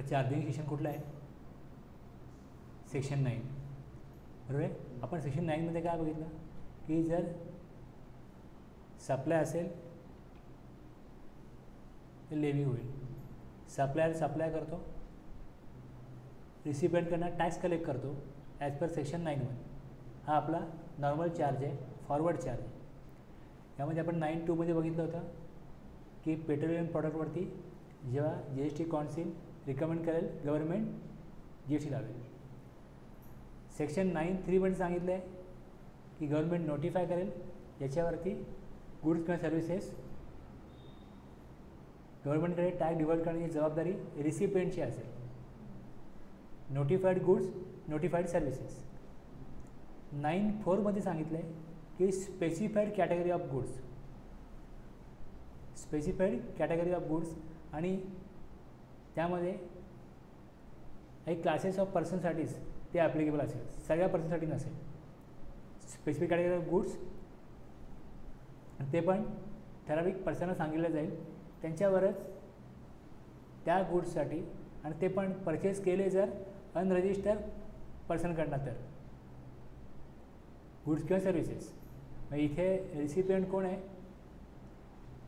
तर charging section कुठलं आहे? सेक्शन 9, बरोबर आहे. आपण सेक्शन 9मध्ये काय बघितलं की जर सप्लाय असेल तर लेवी होईल. सप्लायर सप्लाय करतो, रिसिपियंटकडनं टॅक्स कलेक्ट करतो ॲज पर सेक्शन 9 मध्ये. हा आपला नॉर्मल चार्ज आहे, फॉरवर्ड चार्ज आहे. यामध्ये आपण 9(2) बघितलं होतं की पेट्रोलियम प्रॉडक्टवरती जेव्हा GST काउन्सिल रिकमेंड करेल गव्हर्नमेंट GST लावेल. सेक्शन 9(3) सांगितलं आहे की गव्हर्नमेंट नोटिफाय करेल याच्यावरती गुड्स किंवा सर्व्हिसेस गव्हर्नमेंटकडे टॅक्स डिव्हर्ट करण्याची जबाबदारी रिसिपियंटची असेल. Notified goods, notified services. 9(4) सांगितलं आहे की specified category of goods, specified category of goods आणि त्यामध्ये काही क्लासेस ऑफ पर्सनसाठीच ते ॲप्लिकेबल असेल, सगळ्या पर्सनसाठी नसेल. स्पेसिफिक कॅटेगरी ऑफ गुड्स ते पण ठराविक पर्सनला सांगितलं जाईल, त्यांच्यावरच त्या गुड्ससाठी, आणि ते पण परचेस केले जर अनरजिस्टर्ड पर्सनकडनं तर गुड्स किंवा सर्व्हिसेस. मग इथे रिसिपियंट कोण आहे?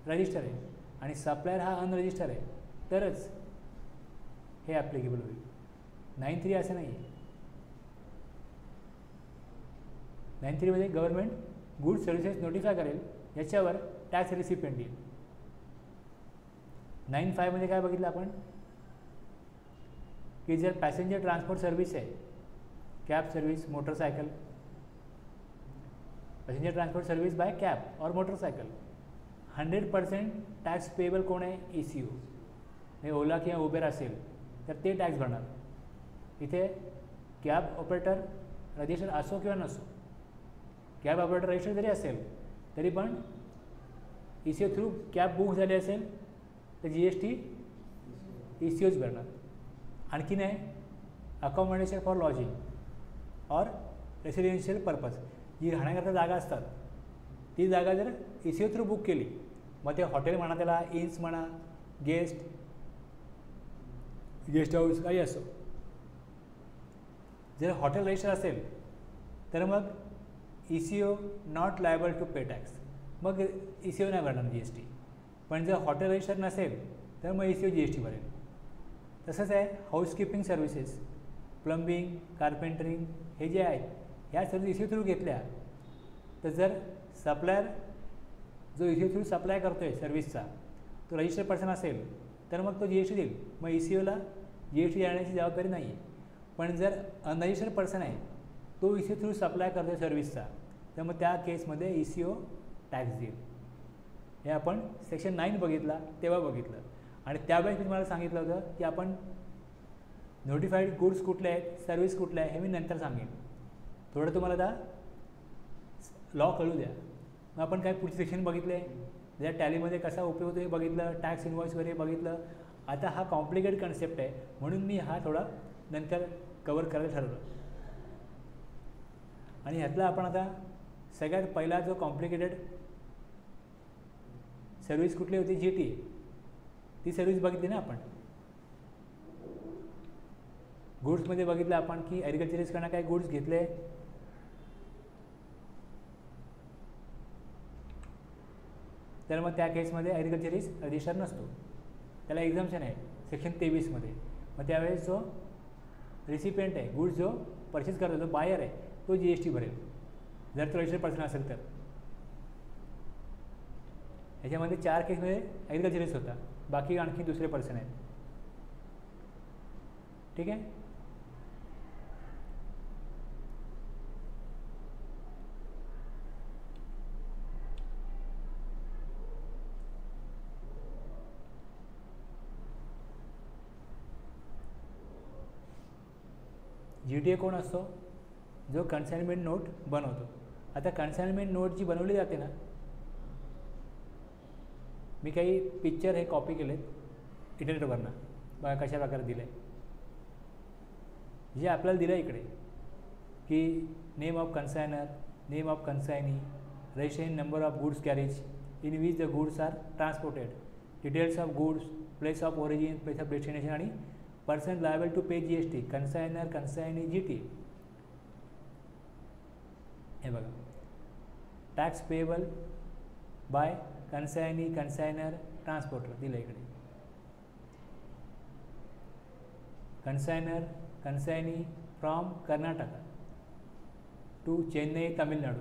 रजिस्टर आहे, आणि सप्लायर हा अनरजिस्टर आहे, तरच हे ॲप्लिकेबल होईल. 9(3) असं नाही आहे. 9(3) गव्हर्नमेंट गुड्स सर्व्हिसेस नोटिफाय करेल, याच्यावर टॅक्स रिसिपियंट येईल. 9(5) काय बघितलं आपण की जर पॅसेंजर ट्रान्सपोर्ट सर्व्हिस आहे, cab service, motorcycle, passenger transport service by cab or motorcycle, 100% tax payable कोण आहे? ECO. हे ओला किंवा उबेर असेल तर ते टॅक्स भरणार. इथे कॅब ऑपरेटर रजिस्टर असो किंवा नसो, कॅब ऑपरेटर रजिस्टर जरी असेल तरी पण ECO थ्रू कॅब बुक झाली असेल तर GST ECOच भरणार. आणखीन आहे अकॉमोडेशन फॉर लॉजिंग और रेसिडेन्शियल पर्पज. जी राहण्याकरता जागा असतात ती जागा जर ECO थ्रू बुक केली, मग ते हॉटेल म्हणा, त्याला इन्स म्हणा, गेस्ट हाऊस काही असो, जर हॉटेल रजिस्टर असेल तर मग ECO not liable to pay tax, मग ECO नाही भरणार GST. पण जर हॉटेल रजिस्टर नसेल तर मग ECO GST भरेल. तसंच आहे हाऊसकीपिंग सर्व्हिसेस, प्लंबिंग, कार्पेंटरिंग, हे जे आहेत ह्या सर्व्हिस ECO थ्रू घेतल्या तर जर सप्लायर जो ECO थ्रू सप्लाय करतो आहे सर्व्हिसचा तो रजिस्टर्ड पर्सन असेल तर मग तो GST देईल, मग ECOला GST देण्याची जबाबदारी नाही आहे. पण जर अनरजिस्टर्ड पर्सन आहे तो ECO थ्रू सप्लाय करतो आहे सर्व्हिसचा, तर मग त्या केसमध्ये ECO टॅक्स देईल. हे आपण सेक्शन 9 बघितला तेव्हा बघितलं. आणि त्यावेळेस मी तुम्हाला सांगितलं होतं की आपण नोटिफाईड गुड्स कुठले आहेत, सर्व्हिस कुठले आहे, हे मी नंतर सांगेन. थोडं तुम्हाला आता लॉ कळू द्या. मग आपण काय पुढचे सेक्शन बघितले, ज्या टॅलीमध्ये कसा उपयोग होतो हे बघितलं, टॅक्स इनव्हॉइस वगैरे बघितलं. आता हा कॉम्प्लिकेटेड कन्सेप्ट आहे म्हणून मी हा थोडा नंतर कवर करायला ठरवलं. आणि ह्यातला आपण आता सगळ्यात पहिला जो कॉम्प्लिकेटेड सर्व्हिस कुठली होती, GT, ती सर्व्हिस बघितली ना आपण. गुड्समध्ये बघितलं आपण की ॲग्रिकल्चरिस्टकडनं काय गुड्स घेतले, तर मग त्या केसमध्ये ॲग्रिकल्चरिस्ट रजिस्टर नसतो, त्याला एक्झम्पशन आहे सेक्शन 23 मध्ये. मग त्यावेळेस जो रिसिपियंट आहे, गुड्स जो परचेस करतो, जो बायर आहे, तो GST भरेल जर तो रजिस्टर्ड पर्सन असेल तर. ह्याच्यामध्ये 4 केसमध्ये ॲग्रिकल्चरिस्ट होता, बाकी आणखी दुसरे पर्सन आहेत. ठीक आहे. GTA कोण असतो? जो कन्साइनमेंट नोट बनवतो. आता कन्साइनमेंट नोट जी बनवली जाते ना, मी काही पिक्चर हे कॉपी केलेत इंटरनेटवरनं, बघा कशा प्रकारे दिलं आहे. जे आपल्याला दिलं इकडे की name of consignor, name of consignee, registration number of goods carriage in which the goods are transported, details of goods, place of origin, place of destination आणि person liable to pay GST, consignor, consignee, GT. हे बघा, tax payable by consignee, consignor, transporter दिलं इकडे. Consignor, consignee from Karnataka to Chennai, Tamil Nadu.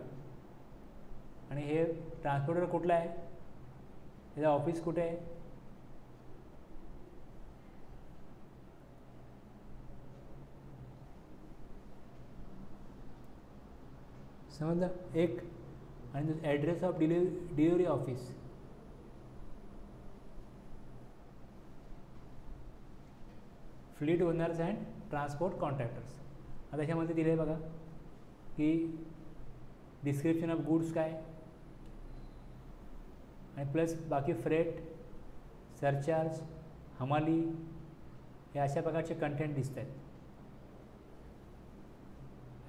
आणि हे transporter कुठला आहे, त्याचं ऑफिस कुठे आहे, समजलं एक. आणि address of delivery office. Fleet owners and transport contractors. आता त्याच्यामध्ये दिले बघा की डिस्क्रिप्शन ऑफ गुड्स काय, आणि प्लस बाकी फ्रेट, सरचार्ज, हमाली, हे अशा प्रकारचे कंटेंट दिसत आहेत.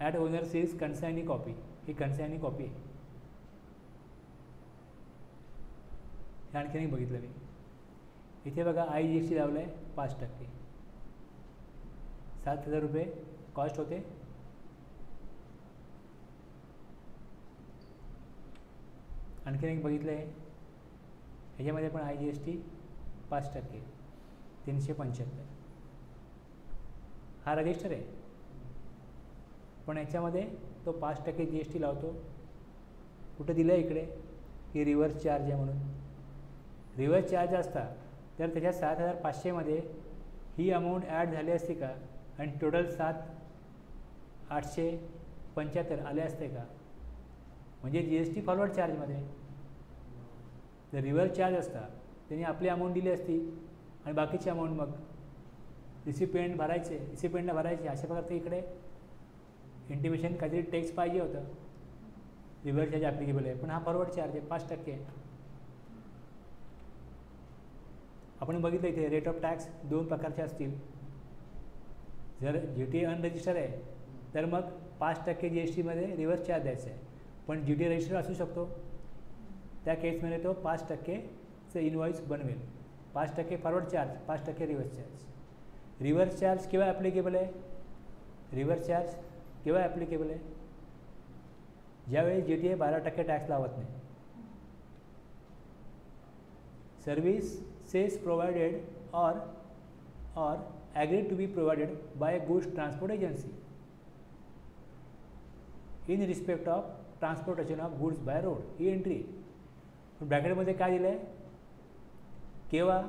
At owners is कन्सायनी copy, he कन्सायनी copy आहे. हे आणखीनही बघितलं मी. इथे बघा IGST लावलं आहे 5%, 7,000 रुपये कॉस्ट होते. आणखीन एक बघितलं आहे, ह्याच्यामध्ये पण IGST 5%, 375. हा रजिस्टर आहे, पण याच्यामध्ये तो 5% GST लावतो. कुठं दिलं आहे इकडे की रिव्हर्स चार्ज आहे म्हणून. रिव्हर्स चार्ज असता तर त्याच्या 7,500मध्ये ही अमाऊंट ॲड झाली असती का, आणि टोटल 7,875 आले असते का, म्हणजे GST फॉरवर्ड चार्जमध्ये. जर रिव्हर्स चार्ज असता त्यांनी आपली अमाऊंट दिली असती आणि बाकीची अमाऊंट मग रिसिपिएंटला भरायचे. अशा प्रकारचं इकडे इंटिमेशन काहीतरी टेक्स पाहिजे होतं. रिव्हर्स चार्ज ॲप्लिकेबल आहे, पण हा फॉरवर्ड चार्ज आहे 5%. आपण बघितलं इथे रेट ऑफ टॅक्स 2 प्रकारचे असतील. जर GT अनरजिस्टर आहे तर मग 5% GSTमध्ये रिव्हर्स चार्ज द्यायचा आहे, पण GT रजिस्टर असू शकतो, त्या केसमध्ये तो 5%चं इनवॉइस बनवेल. 5% forward charge, 5% reverse charge. Reverse charge केव्हा ॲप्लिकेबल आहे, रिव्हर्स चार्ज केव्हा ॲप्लिकेबल आहे, ज्यावेळी GTA 12% टॅक्स लावत नाही. Services provided or agreed to be provided by a goods transport agency in respect of transportation of goods by road. ही entry. ब्रॅकेटमध्ये काय दिलं आहे, केव्हा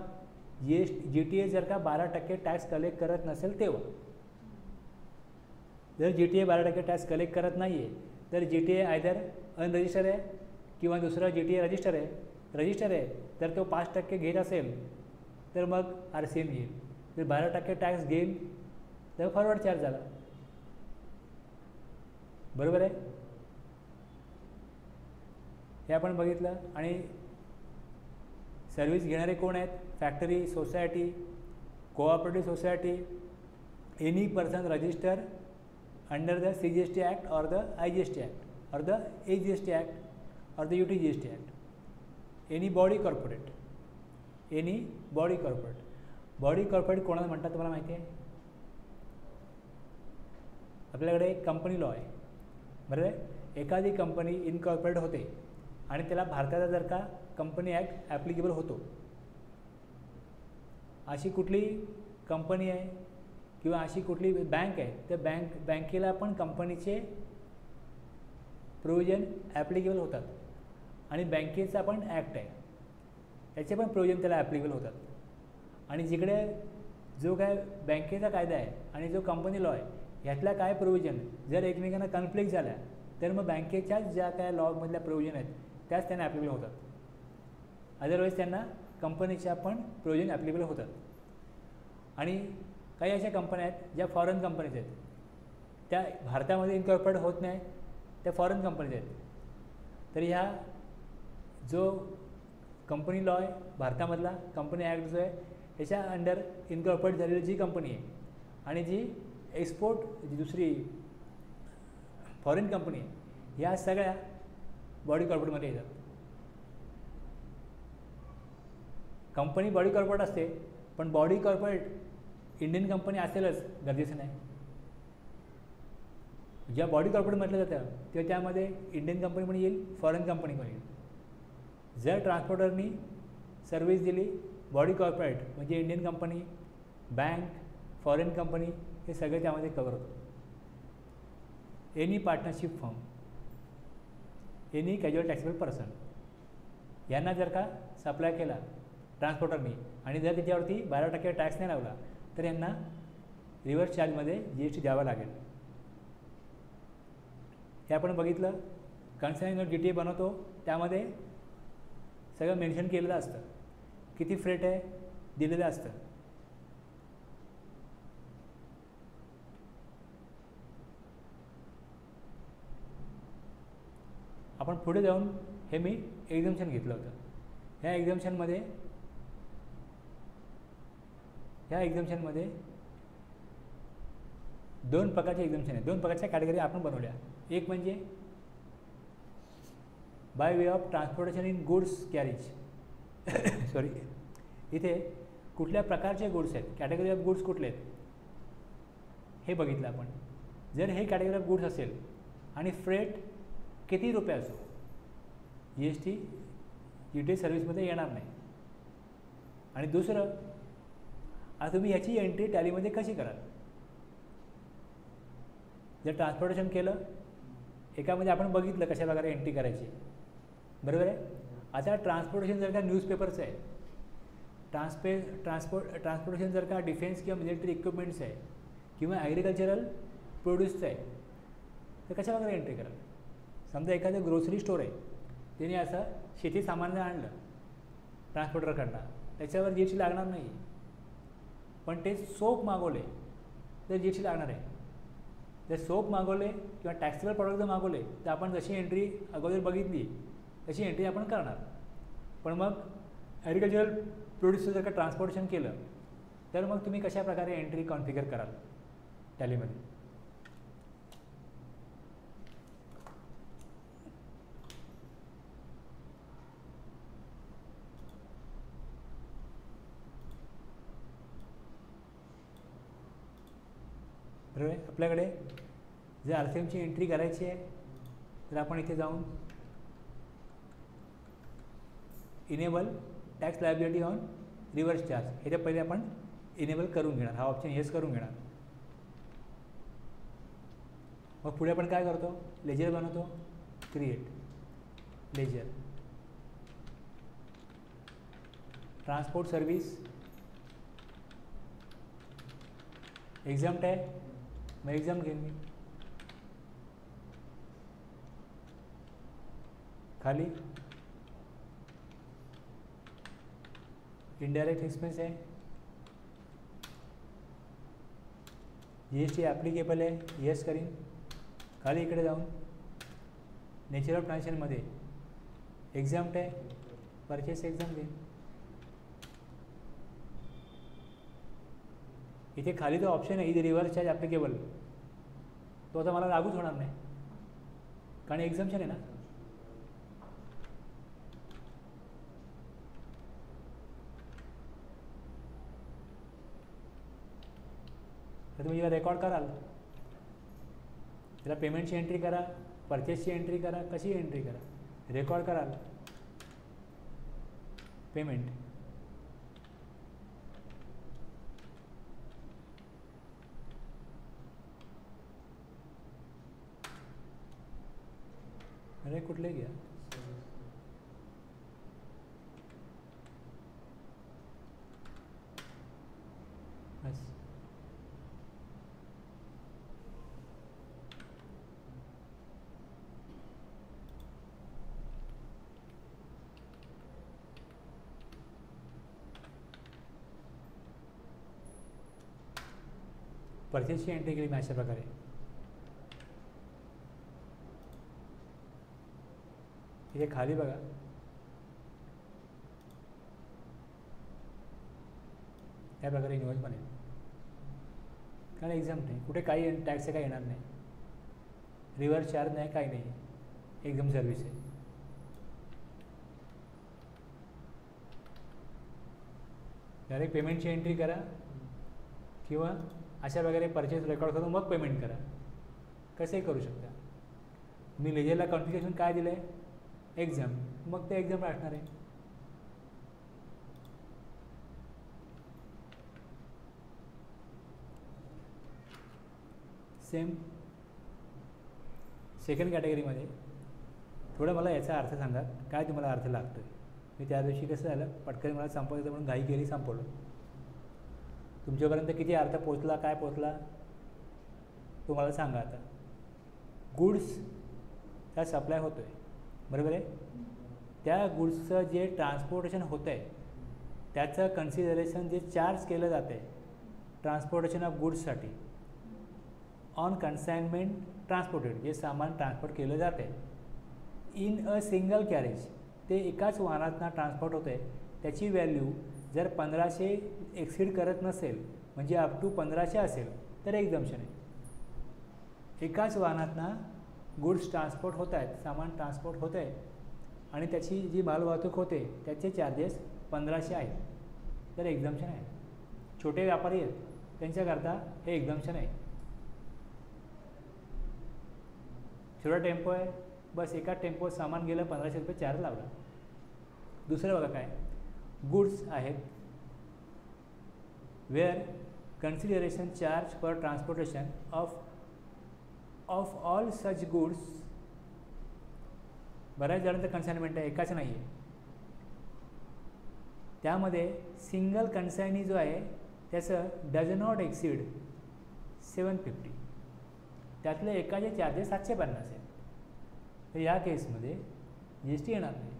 GTA जर का 12% टॅक्स कलेक्ट करत नसेल तेव्हा. जर GTA 12% टॅक्स कलेक्ट करत नाही आहे तर GTA आयदर अनरजिस्टर आहे किंवा दुसरा GTA रजिस्टर आहे तर तो 5% घेत असेल तर मग RCM येईल. जर 12% टॅक्स घेईल तर फॉरवर्ड चार्ज झाला. बरोबर आहे, हे आपण बघितलं. आणि सर्व्हिस घेणारे कोण आहेत, factory, society, cooperative society, any person register under the CGST act और द IGST ॲक्ट और द AGST ॲक्ट और the UTGST act, any body corporate. Body corporate कोणाला म्हणतात तुम्हाला माहिती आहे. आपल्याकडे एक कंपनी लॉ आहे, बरोबर आहे. एखादी कंपनी इनकॉर्पोरेट होते आणि त्याला भारताचा जर का कंपनी ॲक्ट ॲप्लिकेबल होतो, अशी कुठली कंपनी आहे किंवा अशी कुठली बँक आहे, त्या बँकेला पण कंपनीचे प्रोव्हिजन ॲप्लिकेबल होतात. आणि बँकेचा पण ॲक्ट आहे, त्याचे पण प्रोव्हिजन त्याला ॲप्लिकेबल होतात. आणि जिकडे जो काय बँकेचा कायदा आहे आणि जो कंपनी लॉ आहे ह्यातल्या काय प्रोव्हिजन जर एकमेकांना कन्फ्लिक्ट झाल्या तर मग बँकेच्याच ज्या काय लॉमधल्या प्रोव्हिजन आहेत त्याच त्यांना ॲप्लिकेबल होतात. अदरवाईज त्यांना कंपनीच्या पण प्रोव्हिजन ॲप्लिकेबल होतात. आणि काही अशा कंपन्या आहेत ज्या फॉरेन कंपनीज आहेत, त्या भारतामध्ये इनकॉर्पोरेट होत नाही, त्या फॉरेन कंपनीज आहेत. तर ह्या जो कंपनी लॉ आहे भारतामधला, कंपनी ॲक्ट जो आहे त्याच्या अंडर इनकॉर्पोरेट झालेली जी कंपनी आहे आणि जी एक्सपोर्ट जी दुसरी फॉरेन कंपनी आहे, या सगळ्या बॉडी कॉर्पोरेटमध्ये येतात. कंपनी बॉडी कॉर्पोरेट असते, पण बॉडी कॉर्पोरेट इंडियन कंपनी असेलच गरजेचं नाही. जेव्हा बॉडी कॉर्पोरेट म्हटलं जातं तेव्हा त्यामध्ये इंडियन कंपनी पण येईल, फॉरेन कंपनी पण येईल. जर ट्रान्सपोर्टरनी सर्व्हिस दिली बॉडी कॉर्पोरेट म्हणजे Indian company, bank, foreign company हे सगळे त्यामध्ये कवर होतं. Any partnership firm, any casual taxable person यांना जर का सप्लाय केला ट्रान्सपोर्टरनी आणि जर त्याच्यावरती 12% टॅक्स नाही लावला तर यांना रिव्हर्स चार्जमध्ये GST द्यावा लागेल. हे आपण बघितलं. कन्साइनमेंट GTA बनवतो त्यामध्ये सगळं मेन्शन केलेलं असतं, किती फ्रेट आहे दिलेलं असतं. आपण पुढे जाऊन हे मी एक्झम्पशन घेतलं होतं. ह्या एक्झम्पशनमध्ये दोन प्रकारचे एक्झम्पशन आहेत, दोन प्रकारच्या कॅटेगरी आपण बनवल्या. एक म्हणजे bye way of transportation in goods carriage sorry, इथे कुठल्या प्रकारचे गुड्स आहेत, कॅटेगरी ऑफ गुड्स कुठले आहेत हे बघितलं आपण. जर हे कॅटेगरी ऑफ गुड्स असेल आणि फ्रेट किती रुपये असो, GST GTA सर्व्हिसमध्ये येणार नाही. आणि दुसरं, आता तुम्ही याची एंट्री टॅलीमध्ये कशी कराल. जर ट्रान्सपोर्टेशन केलं एकामध्ये आपण बघितलं कशा प्रकारे एंट्री करायची, बरोबर आहे. आता ट्रान्सपोर्टेशन जर का न्यूजपेपरचं आहे, ट्रान्सपोर्टेशन जर का डिफेन्स किंवा मिलिटरी इक्विपमेंट्स आहे किंवा ॲग्रिकल्चरल प्रोड्यूसचं आहे तर कशा प्रकारे एंट्री कराल. समजा एखादं ग्रोसरी स्टोर आहे, त्याने असं शेती सामान आणलं ट्रान्सपोर्टरकडनं, त्याच्यावर GST लागणार नाही. पण ते सोप मागवले तर GST लागणार आहे. जर सोप मागवले किंवा टॅक्सेबल प्रॉडक्ट जर मागवले तर आपण जशी एंट्री अगोदर बघितली तशी एंट्री आपण करणार. पण मग ॲग्रिकल्चरल प्रोड्यूसचं जर का ट्रान्सपोर्टेशन केलं तर मग तुम्ही कशा प्रकारे एंट्री कॉन्फिगर कराल टॅलीमध्ये. बरोबर आहे. आपल्याकडे जर RCMची एंट्री करायची आहे तर आपण इथे जाऊन enable tax liability on reverse charge ह्याच्या पहिले आपण इनेबल करून घेणार, हा ऑप्शन येस करून घेणार. मग पुढे आपण काय करतो, लेजर बनवतो, क्रिएट लेजर, ट्रान्सपोर्ट सर्व्हिस एक्झाम्प्ट आहे, मग एक्झाम घेईन मी. खाली इनडायरेक्ट एक्सपेंस आहे, GST ॲप्लिकेबल आहे, येस करीन. खाली इकडे जाऊन नेचर ऑफ ट्रान्झॅक्शनमध्ये एक्झाम्प्ट आहे, परचेस एक्झाम घेईन. इथे खाली तो ऑप्शन आहे इथे रिव्हर्स चार्ज ॲप्लिकेबल, तो आता मला लागूच होणार नाही कारण एक्झाम्पशन आहे ना. तर तुम्ही जेव्हा रेकॉर्ड कराल त्याला पेमेंटची एंट्री करा, परचेसची एंट्री करा, कशी एंट्री करा, रेकॉर्ड कराल पेमेंट. अरे कुठले घ्या, बस परचेसची एंट्री केली मी अशा प्रकारे. इथे खाली बघा या प्रकारे इन्व्हॉइस बनेल कारण एक्झाम नाही, कुठे काही टॅक्स काही येणार नाही, रिव्हर्स चार्ज नाही, काही नाही, एकदम सर्व्हिस आहे. डायरेक्ट पेमेंटची एंट्री करा, किंवा अशा वगैरे परचेस रेकॉर्ड करून मग पेमेंट करा, कसंही करू शकता. मी लेजरला कॉन्फिगरेशन काय दिलं आहे, एक्झाम, मग ते एक्झाम असणार आहे. सेम सेकंड कॅटेगरीमध्ये थोडं मला याचा अर्थ सांगा, काय तुम्हाला अर्थ लागतो आहे. मी त्या दिवशी कसं झालं, पटकन मला संपवायचं म्हणून घाई केली, संपवलं. तुमच्यापर्यंत किती अर्थ पोचला, काय पोचला तुम्हाला सांगा. आता गुड्सचा सप्लाय होतो आहे, बरोबर आहे. त्या गुड्सचं जे ट्रान्सपोर्टेशन होतं आहे त्याचं कन्सिडरेशन जे चार्ज केलं जातं आहे ट्रान्सपोर्टेशन ऑफ गुड्ससाठी, ऑन कन्साइनमेंट ट्रान्सपोर्टेड, जे सामान ट्रान्सपोर्ट केलं जातं आहे इन अ सिंगल कॅरेज, ते एकाच वाहनातनं ट्रान्सपोर्ट होतं आहे, त्याची व्हॅल्यू जर 1500 एक्सीड करत नसेल, म्हणजे अप टू 1500 असेल तर एक्झम्पशन आहे. एकाच वाहनातनं गुड्स ट्रान्सपोर्ट होत आहेत, सामान ट्रान्सपोर्ट होतं आहे आणि त्याची जी मालवाहतूक होते त्याचे चार्जेस 1500 आहेत, तर एक्झम्पशन आहे. छोटे व्यापारी आहेत त्यांच्याकरता हे एक्झम्पशन आहे. छोटा टेम्पो आहे, बस एका टेम्पोत सामान गेलं, 1500 रुपये चार्ज लावला. दुसरं बघा काय, गुड्स आहेत where consideration charge for transportation of all such goods. बऱ्याच जणांचं कन्साइनमेंट आहे, एकाच नाही आहे. त्यामध्ये सिंगल कन्साइनी जो आहे त्याचं डज नॉट एक्सीड 750, त्यातले एकाचे चार्जेस 750 आहेत. तर या केसमध्ये GST येणार नाही.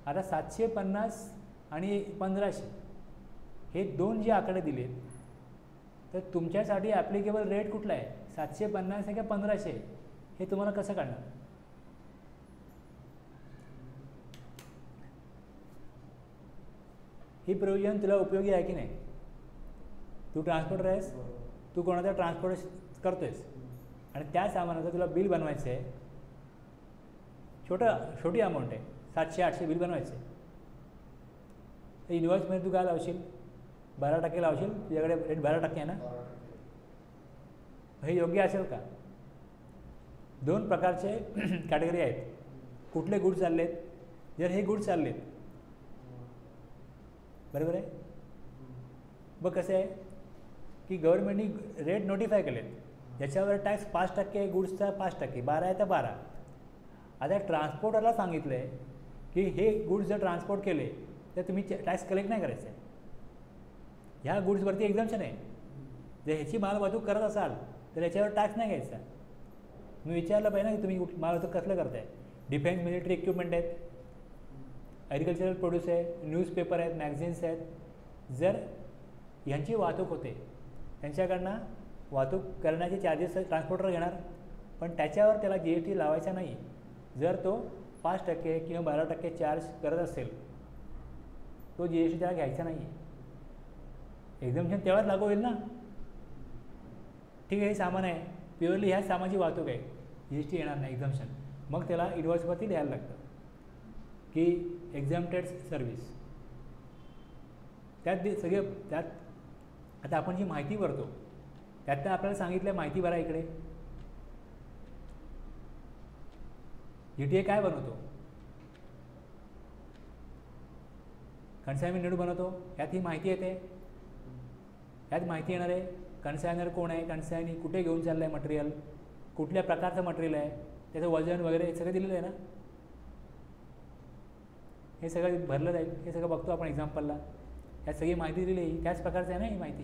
आता 750 आणि 1500 हे दोन जे आकडे दिलेत, तर तुमच्यासाठी ॲप्लिकेबल रेट कुठला आहे, 750 आहे का 1500, हे तुम्हाला कसं कळणार. ही प्रोव्हिजन तुला उपयोगी आहे की नाही. तू ट्रान्सपोर्टर आहेस, तू कोणाचा ट्रान्सपोर्ट करतोयस आणि त्या सामानाचं तुला बिल बनवायचं आहे, छोटी अमाऊंट आहे, 700-800 बिल बनवायचं आहे. तर इन्व्हॉइसमध्ये तू काय लावशील, 12% लावशील, तुझ्याकडे रेट 12% आहे ना. हे योग्य असेल का. दोन प्रकारचे कॅटेगरी आहेत. कुठले गुड्स चाललेत, जर हे गुड्स चाललेत, बरोबर आहे. बघ कसं आहे की गव्हर्नमेंटनी रेट नोटिफाय केलेत, ज्याच्यावर टॅक्स 5% गुड्सचा 5%, 12 आहे तर 12. आता ट्रान्सपोर्टरला सांगितलं आहे की हे गुड्स जर ट्रान्सपोर्ट केले तर तुम्ही टॅक्स कलेक्ट नाही करायचं आहे. ह्या गुड्सवरती एक्झम्पशन आहे. जर ह्याची मालवाहतूक करत असाल तर याच्यावर टॅक्स नाही घ्यायचा. तुम्ही विचारलं पाहिजे ना की तुम्ही मालवाहतूक कसलं करताय. डिफेन्स मिलिटरी इक्विपमेंट आहेत, ॲग्रिकल्चरल प्रोड्यूस आहे, न्यूजपेपर आहेत, मॅगझिन्स आहेत. जर ह्यांची वाहतूक होते, त्यांच्याकडनं वाहतूक करण्याचे चार्जेस ट्रान्सपोर्टर घेणार, पण त्याच्यावर त्याला GST लावायचा नाही. जर तो 5% किंवा 12% चार्ज करत असेल, तो GST त्याला घ्यायचा नाही आहे. एक्झम्पशन तेव्हाच लागू होईल ना. ठीक आहे, हे सामान आहे, प्युअरली ह्या सामानाची वाहतूक आहे, GST येणार नाही, एक्झम्पशन. मग त्याला इन्व्हॉइसवरती लिहायला लागतं की एक्झम्प्टेड सर्व्हिस. त्यात आता आपण जी माहिती भरतो त्यात आपल्याला सांगितलं माहिती भरा इकडे. GTA काय बनवतो, कन्सायनमेंट नोट बनवतो, यात ही माहिती येते. यात माहिती येणार आहे कन्सायनर कोण आहे, कन्सायनी कुठे घेऊन चाललं आहे मटेरियल, कुठल्या प्रकारचं मटेरियल आहे, त्याचं वजन वगैरे हे सगळं दिलेलं आहे ना. हे सगळं भरलं जाईल, हे सगळं बघतो आपण एक्झाम्पलला. यात सगळी माहिती दिली आहे, त्याच प्रकारचं आहे ना ही माहिती.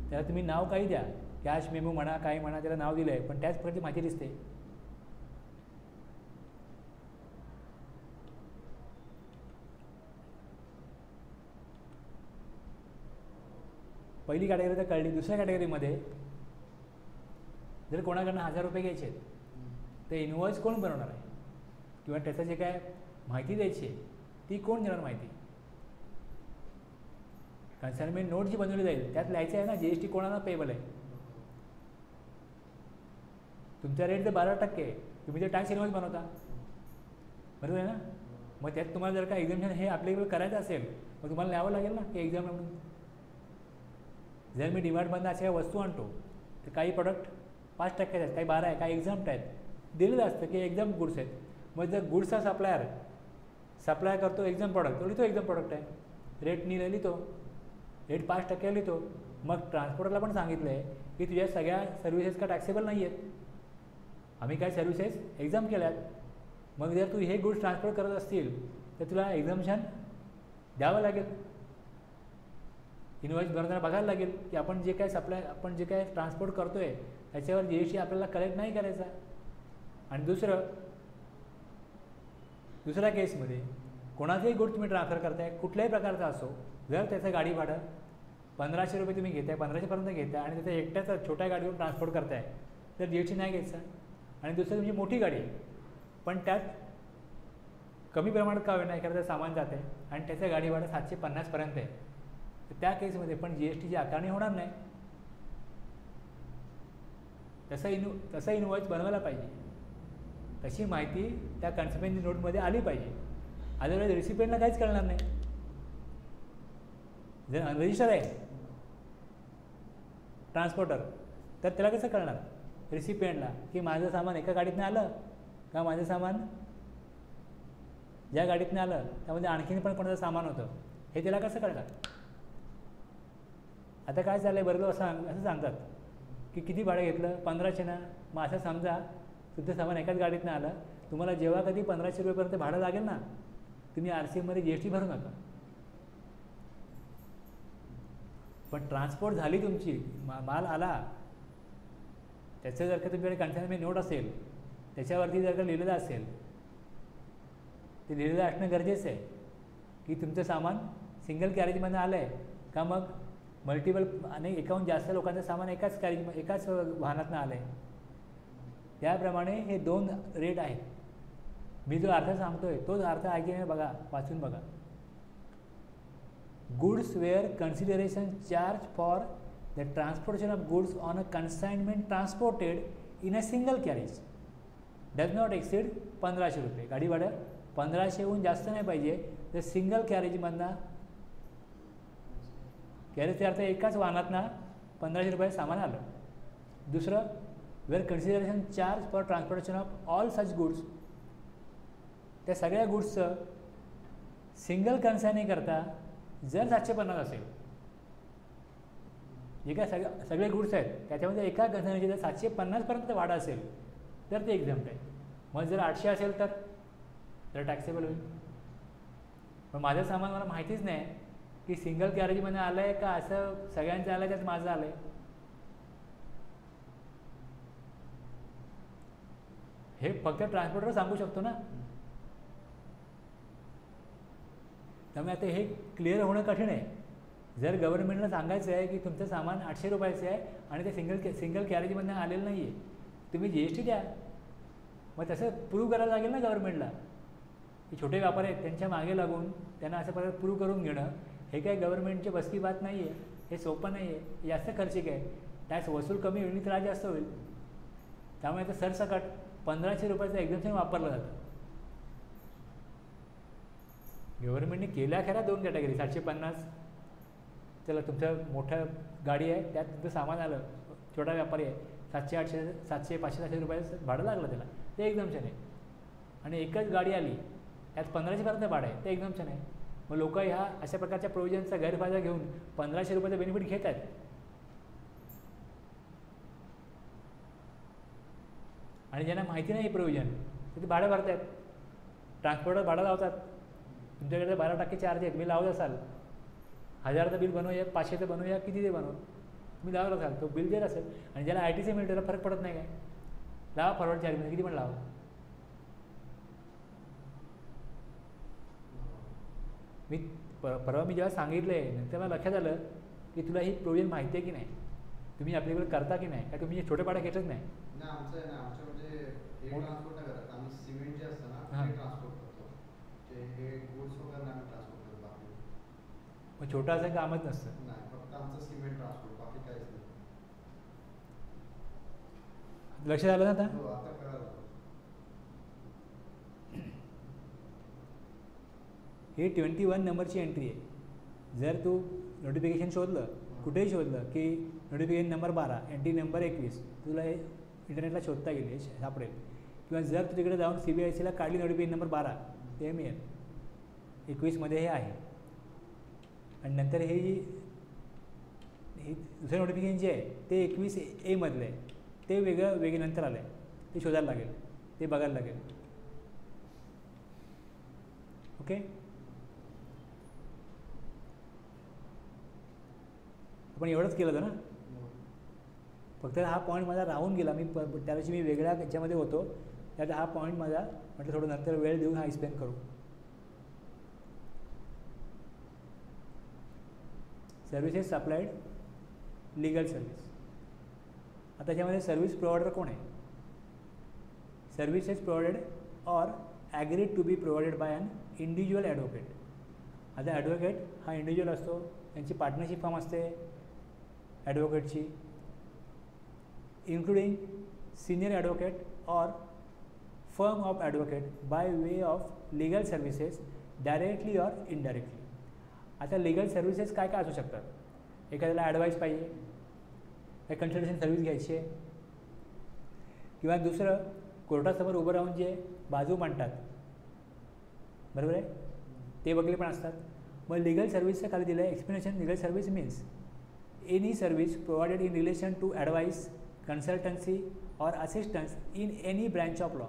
त्याला तुम्ही नाव काही द्या, कॅश मेमो म्हणा, काही म्हणा, त्याला नाव दिलं आहे, पण त्याच प्रकारची माहिती दिसते. पहिली कॅटेगरी तर कळली. दुसऱ्या कॅटेगरीमध्ये जर कोणाकडनं 1000 रुपये घ्यायचे आहेत तर इन्व्हॉइस कोण बनवणार आहे, किंवा त्याचं जे काय माहिती द्यायची आहे ती कोण देणार माहिती. कन्साइनमेंट नोट जी बनवली जाईल त्यात लिहायचं आहे ना GST कोणाला पेबल आहे. तुमचा रेट जर 12% आहे, तुम्ही जर टॅक्स इन्व्हॉइस बनवता, बरोबर आहे ना. मग त्यात तुम्हाला जर का एक्झम्पशन हे ॲप्लिकेबल करायचं असेल मग तुम्हाला न्यावं लागेल ना की एक्झाम म्हणून. जर मी डिमार्टमधून अशा वस्तू आणतो तर काही प्रोडक्ट 5% आहेत, काही 12 आहे, काही एक्झाम्प्ट आहेत, दिलेलं असतं की एक्झाम गुड्स आहेत. मग जर गुड्सचा सप्लाय करतो एक्झाम प्रॉडक्ट, तो लिहितो एक्झाम प्रॉडक्ट आहे, रेट लिहितो, रेट 5% लिहितो. मग ट्रान्सपोर्टरला पण सांगितलं आहे की तुझ्या सगळ्या सर्व्हिसेस का टॅक्सेबल नाही आहेत, आम्ही काय सर्व्हिसेस एक्झाम केल्यात. मग जर तू हे गुड्स ट्रान्सपोर्ट करत असतील तर तुला एक्झाम्शन द्यावं लागेल. इनवॉइस भरताना बघायला लागेल की आपण जे काय ट्रान्सपोर्ट करतो आहे त्याच्यावर GST आपल्याला कलेक्ट नाही करायचा. आणि दुसऱ्या केसमध्ये कोणाचंही गुड तुम्ही ट्रान्सफर करताय, कुठल्याही प्रकारचा असो, जर त्याचं गाडी भाडं 1500 रुपये तुम्ही घेताय, 1500पर्यंत घेताय आणि त्याच्या एकट्याचा छोट्या गाडीवर ट्रान्सपोर्ट करताय तर GST नाही घ्यायचा. आणि दुसरं तुमची मोठी गाडी आहे पण त्यात कमी प्रमाणात का होईना एखादं सामान जात आहे आणि त्याचं गाडी भाडं 750पर्यंत आहे, तर त्या केसमध्ये पण GSTची आकारणी होणार नाही. तसं इनवॉइस बनवायला पाहिजे, तशी माहिती त्या कन्सिक्वेन्स नोटमध्ये आली पाहिजे. अदरवाईज रिसिपियंटला काहीच कळणार नाही. जर अनरजिस्टर आहे ट्रान्सपोर्टर तर त्याला कसं कळणार रिसिपियंटला की माझं सामान एका गाडीतनं आलं का माझं सामान ज्या गाडीतनं आलं त्यामध्ये आणखीन पण कोणाचं सामान होतं हे त्याला कसं कळणार. आता काय चाललं आहे बरोबर असं सांगतात की किती भाडं घेतलं 1500 ना. मग असं समजा तुमचं सामान एकाच गाडीतनं आलं, तुम्हाला जेव्हा कधी 1500 रुपयेपर्यंत भाडं लागेल ना तुम्ही RCMमध्ये GST भरू नका. पण ट्रान्सपोर्ट झाली तुमची, माल आला, त्याचं जर का तुमच्याकडे कन्साइनमेंट नोट असेल त्याच्यावरती जर का लिहिलेलं असेल ते लिहिलेलं असणं गरजेचं आहे की तुमचं सामान सिंगल कॅरेजमधून आलं आहे का मग मल्टिपल आणि एकाहून जास्त लोकांचं सामान एकाच वाहनातनं आलं आहे. त्याप्रमाणे हे 2 रेट आहेत. मी जो अर्थ सांगतोय तोच अर्थ ऐकून बघा, वाचून बघा. Goods where consideration charge for the transportation of goods on a consignment transported in a single carriage does not exceed 1500 रुपये. गाडी भाडं 1500हून जास्त नाही पाहिजे. तर सिंगल कॅरेजमधनं कॅरेजचा अर्थ एकाच वाहनातनं 1500 रुपये सामान आलं. दुसरं where consideration charge for transportation of all such goods, त्या सगळ्या गुड्सचं सिंगल कन्साइनिंग करता जर 750 असेल, जे काय सगळे गुड्स आहेत त्याच्यामध्ये एका कन्साइनिंगचे जर 750पर्यंत वाढ असेल तर ते एक्झाम्प्ट आहे. मग जर 800 असेल तर टॅक्सेबल होईल. पण माझं सामान मला माहितीच नाही की सिंगल कॅरेजमध्ये आलं आहे का असं सगळ्यांचं आलं आहे त्यात माझं आलं आहे. हे फक्त ट्रान्सपोर्टर सांगू शकतो ना. त्यामुळे आता हे क्लिअर होणं कठीण आहे. जर गव्हर्नमेंटला सांगायचं आहे की तुमचं सामान 800 रुपयाचं आहे आणि ते सिंगल कॅरेजमधनं आलेलं नाही आहे, तुम्ही GST द्या. मग तसं प्रूव्ह करायला लागेल ना गव्हर्नमेंटला की छोटे व्यापारी आहेत त्यांच्या मागे लागून त्यांना असं परत प्रूव्ह करून घेणं हे काय गव्हर्नमेंटची बसकी बात नाही आहे. हे सोपं नाही आहे. जास्त खर्चिक आहे. टॅक्स वसूल कमी होईल, त्रास जास्त होईल. त्यामुळे आता सरसकट 1500 रुपयाचं एक्झाम्शन वापरलं जातं. गव्हर्नमेंटने केल्या खऱ्या 2 कॅटेगरी. 750 चला तुमचं मोठं गाडी आहे त्यात तुमचं सामान आलं, छोटा व्यापारी आहे, 700, 800, 700, 500 रुपये भाडं लागलं त्याला, ते एक्झाम्शन आहे. आणि एकच गाडी आली त्यात 1500पर्यंत भाडं आहे, ते एक्झाम्शन आहे. मग लोक ह्या अशा प्रकारच्या प्रोव्हिजनचा गैरफायदा घेऊन 1500 रुपयाचं बेनिफिट घेत आहेत. आणि ज्यांना माहिती नाही प्रोव्हिजन तर ते भाडं भरत आहेत. ट्रान्सपोर्टर भाडं लावतात. तुमच्याकडे 12% चार्ज आहेत, मी लावत असाल 1000चं बिल बनवूया, 500चं बनवूया, किती ते बनव तुम्ही लावत असाल, तो बिल देत असेल. आणि ज्याला ITC मिळतं त्याला फरक पडत नाही काय, लावा फॉरवर्ड चार्जमध्ये किती पण लावा. मी परवा जेव्हा सांगितलं आहे नंतर मला लक्षात आलं की तुला ही प्रोव्हिजन माहिती आहे की नाही, तुम्ही आपल्याकडे करता की नाही, का तुम्ही छोटे भाडं घेतच नाही. सिमेंट जे असतं ना ते ट्रान्सपोर्ट करतो, हे गुड्स वगैरे नाही ट्रान्सपोर्ट करत. बाकी मग छोटं असं कामच नसतं. नाही, फक्त आमचं सिमेंट ट्रान्सपोर्ट, बाकी काहीच नाही. लक्षात आलं ना आता? हो, आता कळालं. ही 21 नंबरची एंट्री आहे. जर तू नोटिफिकेशन शोधलं, कुठेही शोधलं की नोटिफिकेशन नंबर 12 एंट्री नंबर 21, तुला हे इंटरनेटला शोधता येईल, हे सापडेल. किंवा जर तू तिकडे जाऊन CBICला काढली नोटिफिकेशन नंबर 12, ते मिळेल. 21मध्ये हे आहे. आणि नंतर हे दुसरं नोटिफिकेशन जे आहे ते 21A मधलं आहे, ते वेगळं नंतर आलं आहे, ते शोधायला लागेल, ते बघायला लागेल. ओके, आपण एवढंच केलं होतं ना. फक्त हा पॉईंट माझा राहून गेला. मी त्या दिवशी मी वेगळ्या याच्यामध्ये होतो, त्यात हा पॉईंट माझा म्हटलं थोडं नंतर वेळ देऊन हा एक्सप्लेन करू. Services supplied, legal service. आता त्याच्यामध्ये सर्व्हिस प्रोव्हायडर कोण आहे? Services provided or agreed to be provided by an individual advocate. आता ॲडव्होकेट हा इंडिव्हिज्युअल असतो, त्यांची पार्टनरशिप फॉर्म असते ॲडव्होकेटची, including senior advocate or firm of advocate by way of legal services directly or indirectly. आता legal services काय काय असू शकतात? एखाद्याला ॲडवाईस पाहिजे, काही कन्सल्टेशन सर्व्हिस घ्यायची आहे, किंवा दुसरं कोर्टासमोर उभं राहून जे बाजू मांडतात, बरोबर आहे, ते वगैरे पण असतात. मग लिगल सर्व्हिसच्या खाली दिलं आहे explanation. Legal service means any service provided in relation to advice, consultancy or assistance in any branch of law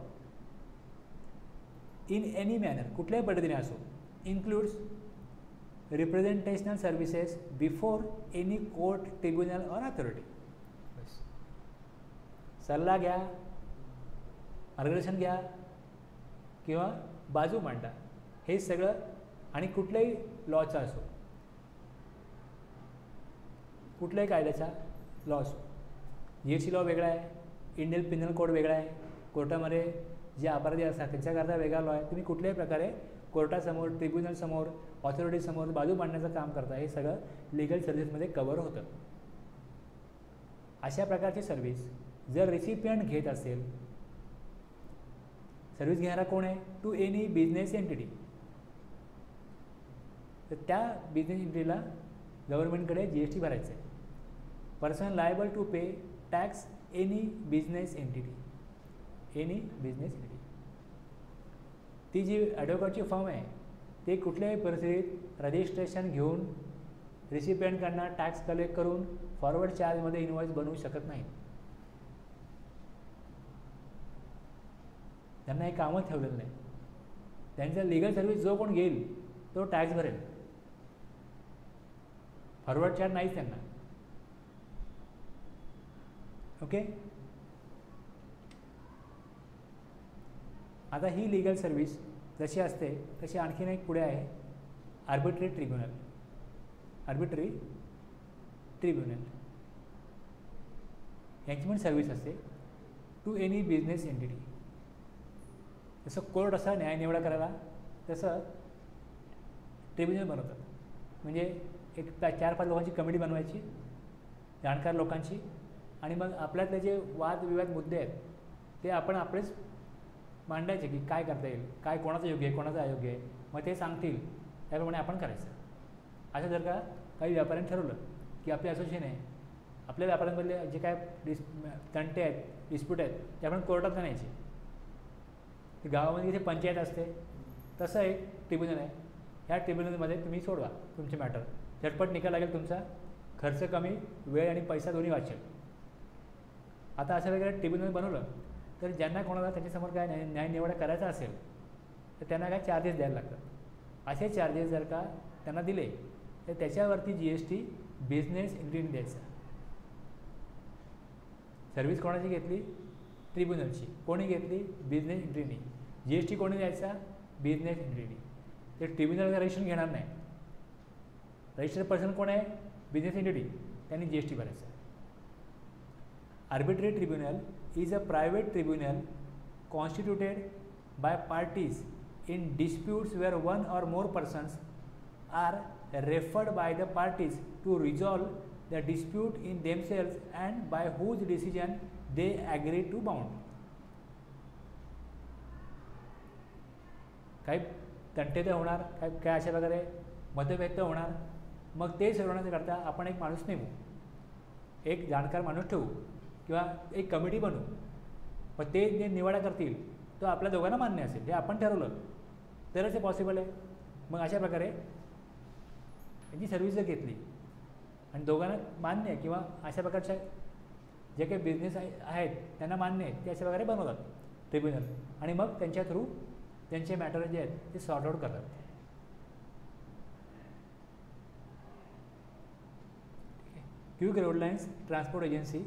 in any manner, कुठल्याही पद्धतीने असो, includes representational services before any court, tribunal or authority. सल्ला घ्या, मार्गदर्शन घ्या किंवा बाजू मांडा, हे सगळं. आणि कुठल्याही लॉचा असो, कुठल्याही कायद्याचा लॉ असो. GST लॉ वेगळा आहे, इंडियन पिनल कोड वेगळा आहे, कोर्टामध्ये जे अपराधी असतात त्यांच्याकरता वेगळा लॉ आहे. तुम्ही कुठल्याही प्रकारे कोर्टासमोर, ट्रिब्युनलसमोर, ऑथॉरिटीसमोर बाजू मांडण्याचं काम करता, हे सगळं लिगल सर्व्हिसमध्ये कव्हर होतं. अशा प्रकारची सर्व्हिस जर रेसिपियंट घेत असेल, सर्व्हिस घेणारा कोण आहे? टू एनी बिझनेस एंटिटी, तर त्या बिझनेस एंटिटीला गव्हर्नमेंटकडे GST भरायचं आहे. Person liable to pay tax any business entity, any business entity. ती जी ॲडव्होकेटची फर्म आहे ते कुठल्याही परिस्थितीत रजिस्ट्रेशन घेऊन रिसिपियंटकडनं टॅक्स कलेक्ट करून फॉरवर्ड चार्जमध्ये इनवॉइस बनवू शकत नाही. त्यांना हे कामच ठेवलेलं नाही. त्यांचं लिगल सर्व्हिस जो कोण घेईल तो टॅक्स भरेल, फॉरवर्ड चार्ज नाहीच त्यांना. ओके, आता ही लिगल सर्व्हिस जशी असते तशी आणखीन एक पुढे आहे आर्बिट्ररी ट्रिब्युनल. आर्बिट्ररी ट्रिब्युनल यांची पण सर्व्हिस असते टू एनी बिझनेस एंटिटी. जसं कोर्ट असा न्यायनिवाडा करायला, तसं ट्रिब्युनल बनवतात. म्हणजे एक 4-5 लोकांची कमिटी बनवायची, जाणकार लोकांची, आणि मग आपल्यातले जे वादविवाद मुद्दे आहेत ते आपण आपलेच मांडायचे की काय करता येईल, काय कोणाचं योग्य आहे, कोणाचं अयोग्य आहे. मग ते सांगतील त्याप्रमाणे आपण करायचं. असं जर का काही व्यापाऱ्यांनी ठरवलं की आपले असोसिएशन आहे, आपल्या व्यापाऱ्यांमधले जे काय तंटे आहेत, डिस्प्यूट आहेत, ते आपण कोर्टात आणायचे. ते गावामध्ये इथे पंचायत असते, तसं एक ट्रिब्युनल आहे. ह्या ट्रिब्युनलमध्ये तुम्ही सोडवा तुमचे मॅटर, झटपट निकाल लागेल तुमचा, खर्च कमी, वेळ आणि पैसा दोन्ही वाचेल. आता असं वगैरे ट्रिब्युनल बनवलं तर ज्यांना कोणाला त्याच्यासमोर काय न्यायनिवाडा करायचा असेल तर त्यांना काय चार्जेस द्यायला लागतात. असे चार्जेस जर का त्यांना दिले तर त्याच्यावरती GST बिझनेस एंटिटीने द्यायचा. सर्व्हिस कोणाची घेतली? ट्रिब्युनलची. कोणी घेतली? बिझनेस एंटिटीने. GST कोणी द्यायचा? Business entity. ते ट्रिब्युनलचं रजिस्ट्रेशन घेणार नाही. रजिस्टर्ड पर्सन कोण आहे? बिझनेस एंटिटी, त्यांनी GST भरायचा. Arbitrary tribunal is a private tribunal constituted by parties in disputes where one or more persons are referred by the parties to resolve the dispute in themselves and by whose decision they agree to bound. काही तंटे तर होणार, काय अशा प्रकारे मतभेद तर होणार, मग ते सोडवण्याकरता आपण एक माणूस नेमू, एक जाणकार माणूस ठेवू किंवा एक कमिटी बनवू. पण ते जे निवाडा करतील तो आपल्या दोघांना मान्य असेल, हे आपण ठरवलं तरच हे पॉसिबल आहे. मग अशा प्रकारे यांची सर्व्हिस जर घेतली आणि दोघांना मान्य आहे किंवा अशा प्रकारच्या जे काही बिझनेस आहेत त्यांना मान्य आहेत ते अशा प्रकारे बनवतात ट्रिब्युनल, आणि मग त्यांच्या थ्रू त्यांचे मॅटर जे आहेत ते सॉर्ट आउट करतात. Quick road lines transport agency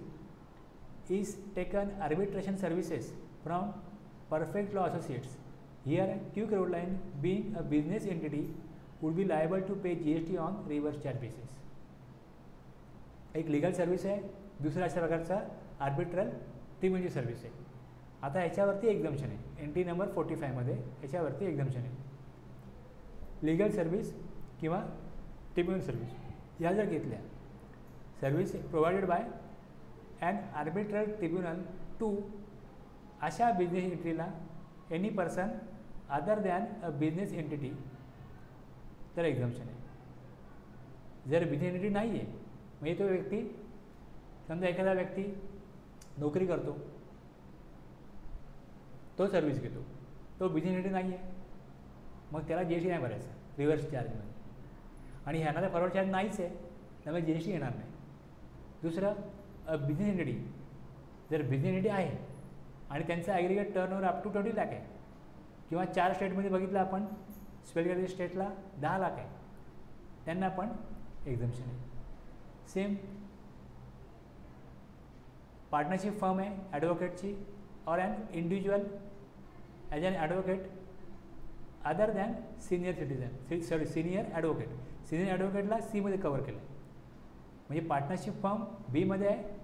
is taken arbitration services from Perfect Law Associates. Here, Quick Road Line, being a business entity, would be liable to pay GST on reverse charge basis. एक legal service आहे, दुसऱ्या अशा प्रकारचा arbitral ट्रिब्युनलची service आहे. आता ह्याच्यावरती exemption आहे, entry number 45मध्ये ह्याच्यावरती एक्झम्पशन आहे. लीगल सर्व्हिस किंवा ट्रिब्युनल सर्व्हिस ह्या जर घेतल्या, service provided by and arbitral tribunal to अशा बिझनेस एंट्रीला any person other than a business entity, तर एक्झम्पशन आहे. जर बिझनेस एंटिटी नाही आहे, म्हणजे तो व्यक्ती, समजा एखादा व्यक्ती नोकरी करतो, तो सर्व्हिस घेतो, तो बिझनेस एंटिटी नाही आहे, मग त्याला GST नाही भरायचा रिव्हर्स चार्जमध्ये, आणि ह्यांना तर फॉरवर्ड चार्ज नाहीच आहे, त्यामुळे GST येणार नाही. दुसरं, बिझनेस एंटिटी, जर बिझनेस एंटिटी आहे आणि त्यांचा aggregate turnover up to 20 lakh आहे, किंवा 4 स्टेटमध्ये बघितलं आपण, स्पेशल स्टेटला 10 लाख आहे, त्यांना पण एक्झम्पशन आहे. सेम पार्टनरशिप फर्म आहे ॲडव्होकेटची, or an individual as an advocate other than senior citizen, senior advocate, सिनियर ॲडव्होकेटला सीमध्ये कवर केलं आहे. म्हणजे पार्टनरशिप फर्म बीमध्ये आहे,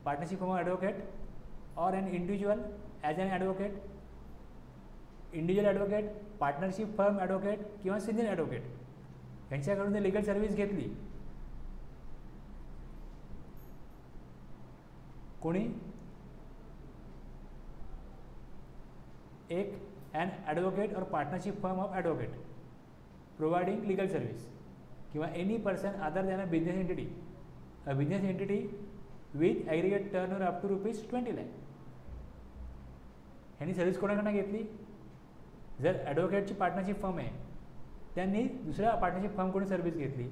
partnership firm advocate or an individual as an advocate, individual advocate, partnership firm advocate किंवा सिनियर ॲडव्होकेट यांच्याकडून जर लीगल सर्व्हिस घेतली, कोणी एक an advocate or partnership firm of advocate providing legal service, किंवा any person other than a business entity, a business entity with aggregate turnover up to ₹20 lakh, ह्यांनी service कोणाकडनं घेतली? जर ॲडव्होकेटची पार्टनरशिप फर्म आहे, त्यांनी दुसऱ्या पार्टनरशिप फर्मकडून सर्व्हिस घेतली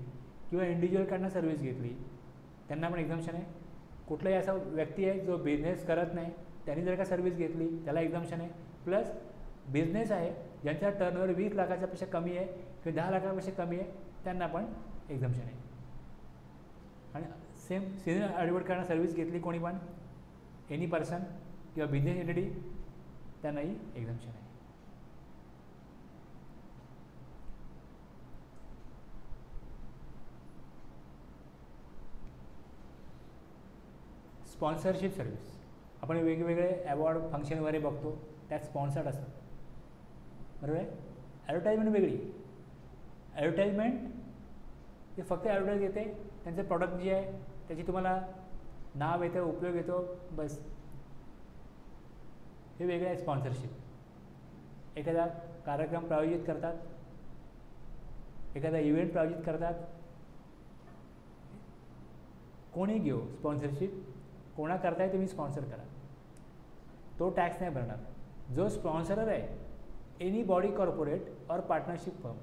किंवा इंडिव्हिज्युअलकडनं सर्व्हिस घेतली, त्यांना पण एक्झम्पशन आहे. कुठलाही असा व्यक्ती आहे जो बिझनेस करत नाही, त्यांनी जर का सर्व्हिस घेतली त्याला एक्झम्पशन आहे. प्लस बिझनेस आहे ज्यांचा टर्नओव्हर 20 लाखाच्यापेक्षा कमी आहे किंवा 10 लाखापेक्षा कमी आहे, त्यांना पण एक्झम्पशन आहे. आणि सेम सिनियर ॲडव्होकेटकडनं सर्व्हिस घेतली कोणी पण, एनी पर्सन किंवा बिझनेस एंटिटी, त्यांनाही एक्झम्पशन आहे. स्पॉन्सरशिप सर्व्हिस, आपण वेगवेगळे अवॉर्ड फंक्शन वगैरे बघतो, त्यात स्पॉन्सर्ड असतात, बरोबर आहे. ॲडव्हर्टाईजमेंट वेगळी, ॲडव्हर्टाईजमेंट ते फक्त ॲडव्हर्टाईज घेते, त्यांचं प्रॉडक्ट जे आहे त्याची तुम्हाला नाव येतं, उपयोग येतो, बस. हे वेगळं आहे स्पॉन्सरशिप. एखादा कार्यक्रम प्रायोजित करतात, एखादा इव्हेंट प्रायोजित करतात, कोणी घेऊ स्पॉन्सरशिप, कोणा करताय तुम्ही स्पॉन्सर करा, तो टॅक्स नाही भरणार. जो स्पॉन्सरर आहे, any body corporate or partnership firm,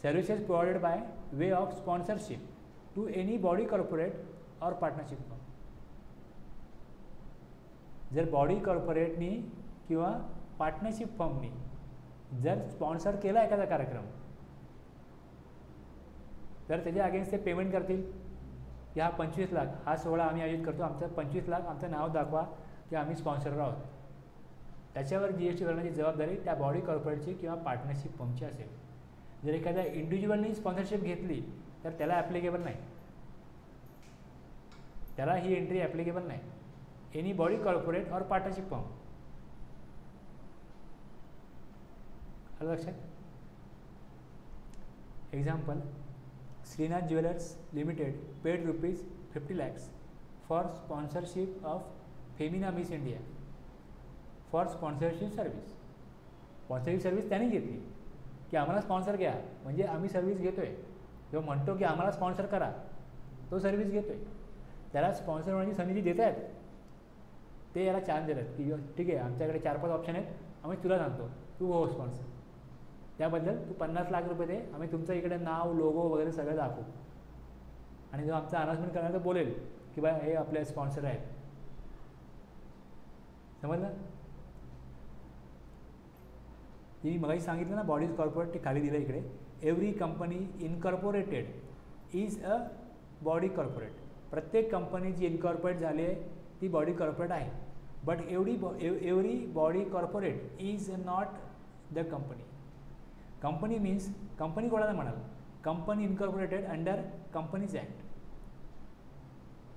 services provided by way of sponsorship to any body corporate or partnership firm. जर बॉडी कॉर्पोरेटनी किंवा पार्टनरशिप फर्मनी जर स्पॉन्सर केला एखादा कार्यक्रम, तर त्याच्या अगेन्स्ट ते पेमेंट करतील की हा 25 लाख, हा सोहळा आम्ही आयोजित करतो, आमचं 25 लाख आमचं नाव दाखवा की आम्ही स्पॉन्सर आहोत. त्याच्यावर GST भरण्याची जबाबदारी त्या बॉडी कॉर्पोरेटची किंवा पार्टनरशिप फर्मची असेल. जर एखाद्या इंडिव्हिज्युअलनी स्पॉन्सरशिप घेतली तर त्याला ॲप्लिकेबल नाही, त्याला ही एंट्री ॲप्लिकेबल नाही. Any body corporate or partnership firm. आलं लक्षात? Example, Shrinath jewellers limited paid ₹50 lakhs for sponsorship of Femina Miss India for sponsorship service. Sponsorship service त्यांनी घेतली, की आम्हाला स्पॉन्सर घ्या, म्हणजे आम्ही सर्व्हिस घेतो आहे. जेव्हा म्हणतो की आम्हाला स्पॉन्सर करा, तो सर्व्हिस घेतो आहे, त्याला स्पॉन्सर होण्याची संधी देत आहेत, ते याला चान्स देतात की ठीक आहे आमच्याकडे 4-5 ऑप्शन आहेत, आम्ही तुला सांगतो, तू हो स्पॉन्सर, त्याबद्दल तू 50 लाख रुपये दे, आम्ही तुमचं इकडे नाव लोगो वगैरे सगळं दाखवू, आणि जो आमचा अनाउन्समेंट करणार तर बोलेल की बा हे आपले स्पॉन्सर आहेत. समजलं? मी मगाशी सांगितलं ना बॉडीज कॉर्पोरेट, ते खाली दिलं इकडे. Every company incorporated is a body corporate. प्रत्येक कंपनी जी इनकॉर्पोरेट झाली आहे ती बॉडी कॉर्पोरेट आहे. But every body corporate is not the company. Company means company कोणाला म्हणाल? Company incorporated under companies act.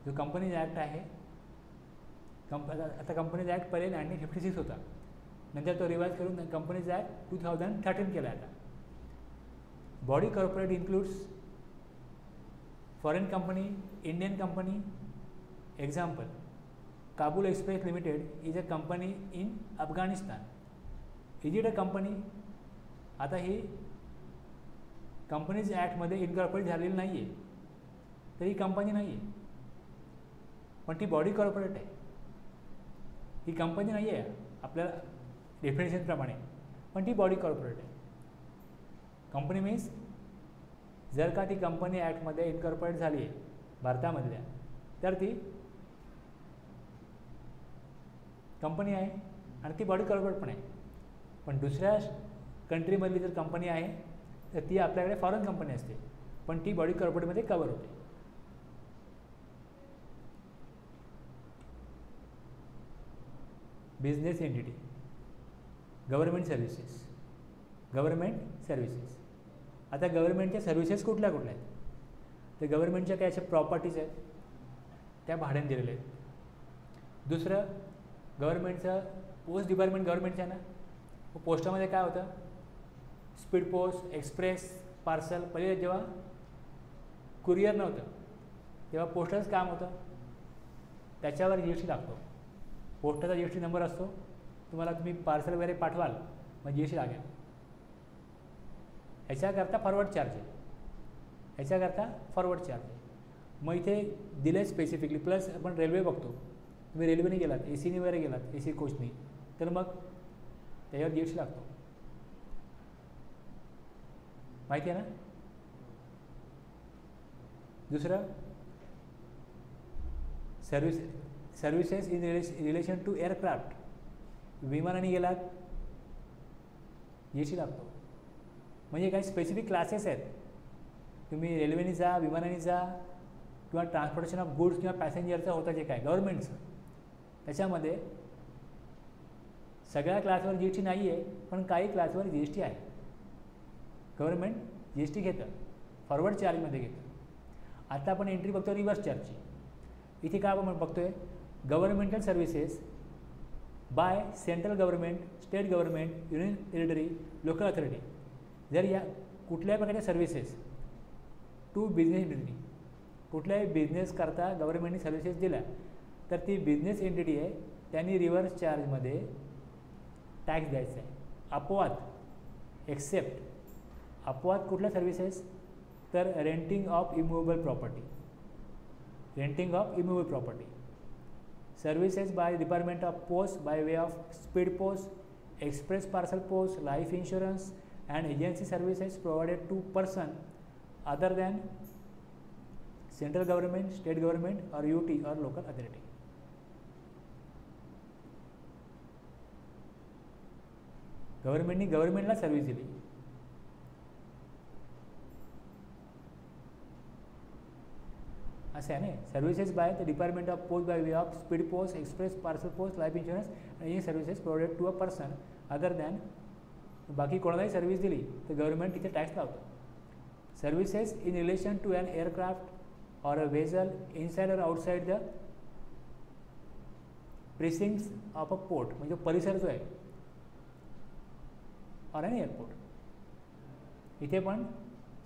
जो कंपनीज ॲक्ट आहे, आता कंपनीज ॲक्ट पहिले 1956 होता, नंतर तो रिवाइज करून कंपनीज ॲक्ट 2013 केला. आता body corporate includes foreign company, Indian company. Example, Kabul express limited is a company in Afghanistan. Is it a company? आता ही कंपनीज ॲक्टमध्ये इनकॉर्पोरेट झालेली नाही आहे, तर ही कंपनी नाही आहे, पण ती बॉडी कॉर्पोरेट आहे. ही कंपनी नाही आहे आपल्या डेफिनेशनप्रमाणे, पण ती बॉडी कॉर्पोरेट आहे. कंपनी मीन्स जर का ती कंपनी ॲक्टमध्ये इनकॉर्पोरेट झाली आहे भारतामधल्या, तर ती कंपनी आहे आणि ती बॉडी कॉर्पोरेट पण आहे. पण दुसऱ्या कंट्रीमधली जर कंपनी आहे तर ती आपल्याकडे फॉरेन कंपनी असते, पण ती बॉडी कॉर्पोरेटमध्ये कवर होते. Business entity, government services. Government services, आता गव्हर्मेंटच्या सर्व्हिसेस कुठल्या कुठल्या आहेत? तर गव्हर्मेंटच्या काय अशा प्रॉपर्टीज आहेत, त्या भाड्याने दिलेल्या आहेत. दुसरं, गव्हर्मेंटचं पोस्ट डिपार्टमेंट गव्हर्मेंटचं आहे ना, पोस्टामध्ये काय होतं? Speed post, express, parcel. पहिले जेव्हा कुरिअर नव्हतं तेव्हा पोस्टाचं काम होतं, त्याच्यावर जी एस टी लागतो. पोस्टाचा जी एस टी नंबर असतो, तुम्ही पार्सल वगैरे पाठवाल मग जी एस टी लागेल. ह्याच्याकरता फॉरवर्ड चार्ज आहे, ह्याच्याकरता फॉरवर्ड चार्ज आहे. मग इथे दिलं आहे स्पेसिफिकली. प्लस आपण रेल्वे बघतो, तुम्ही रेल्वेने गेलात, ए सीने वगैरे गेलात, ए सी कोचनी, तर मग त्याच्यावर जी एस टी लागतो, माहिती आहे ना. दुसरं, services in relation to aircraft. विमानाने गेलात जी एस टी लागतो. म्हणजे काही स्पेसिफिक क्लासेस आहेत, तुम्ही रेल्वेने जा, विमानाने जा, किंवा ट्रान्सपोर्टेशन ऑफ गुड्स किंवा पॅसेंजरचं होतं जे काय गव्हर्मेंटचं, त्याच्यामध्ये सगळ्या क्लासवर जी एस टी नाही आहे, पण काही क्लासवर जी एस टी आहे. गव्हर्मेंट जी एस टी घेतं, फॉरवर्ड चार्जमध्ये घेतं. आता आपण एंट्री बघतो रिव्हर्स चार्जची. इथे काय आपण बघतो आहे? Governmental services by central government, state government, union territory, local authority. जर या कुठल्याही प्रकारच्या सर्व्हिसेस टू बिझनेस एंटिटी, कुठल्याही बिझनेस करता गव्हर्मेंटने सर्व्हिसेस दिल्या, तर ती बिझनेस एंटिटी आहे, त्यांनी रिव्हर्स चार्जमध्ये टॅक्स द्यायचा आहे. अपवाद, एक्सेप्ट, अपवाद कुठल्या सर्व्हिसेस? तर renting of immovable property. Renting of immovable property. Services by department of post by way of speed post, express parcel post, life insurance and agency services provided to person other than central government, state government or UT or local authority. गव्हर्मेंटनी गव्हर्मेंटला service दिली. असं आहे ना. Services by the department of post by way of speed post, express parcel post, life insurance आणि हे services provided to a person other than. बाकी कोणालाही सर्व्हिस दिली तर गव्हर्मेंट तिथे टॅक्स लावतो. Services in relation to an aircraft or a vessel inside or outside the precincts of a port, म्हणजे परिसर जो आहे ऑर ॲन एअरपोर्ट, इथे पण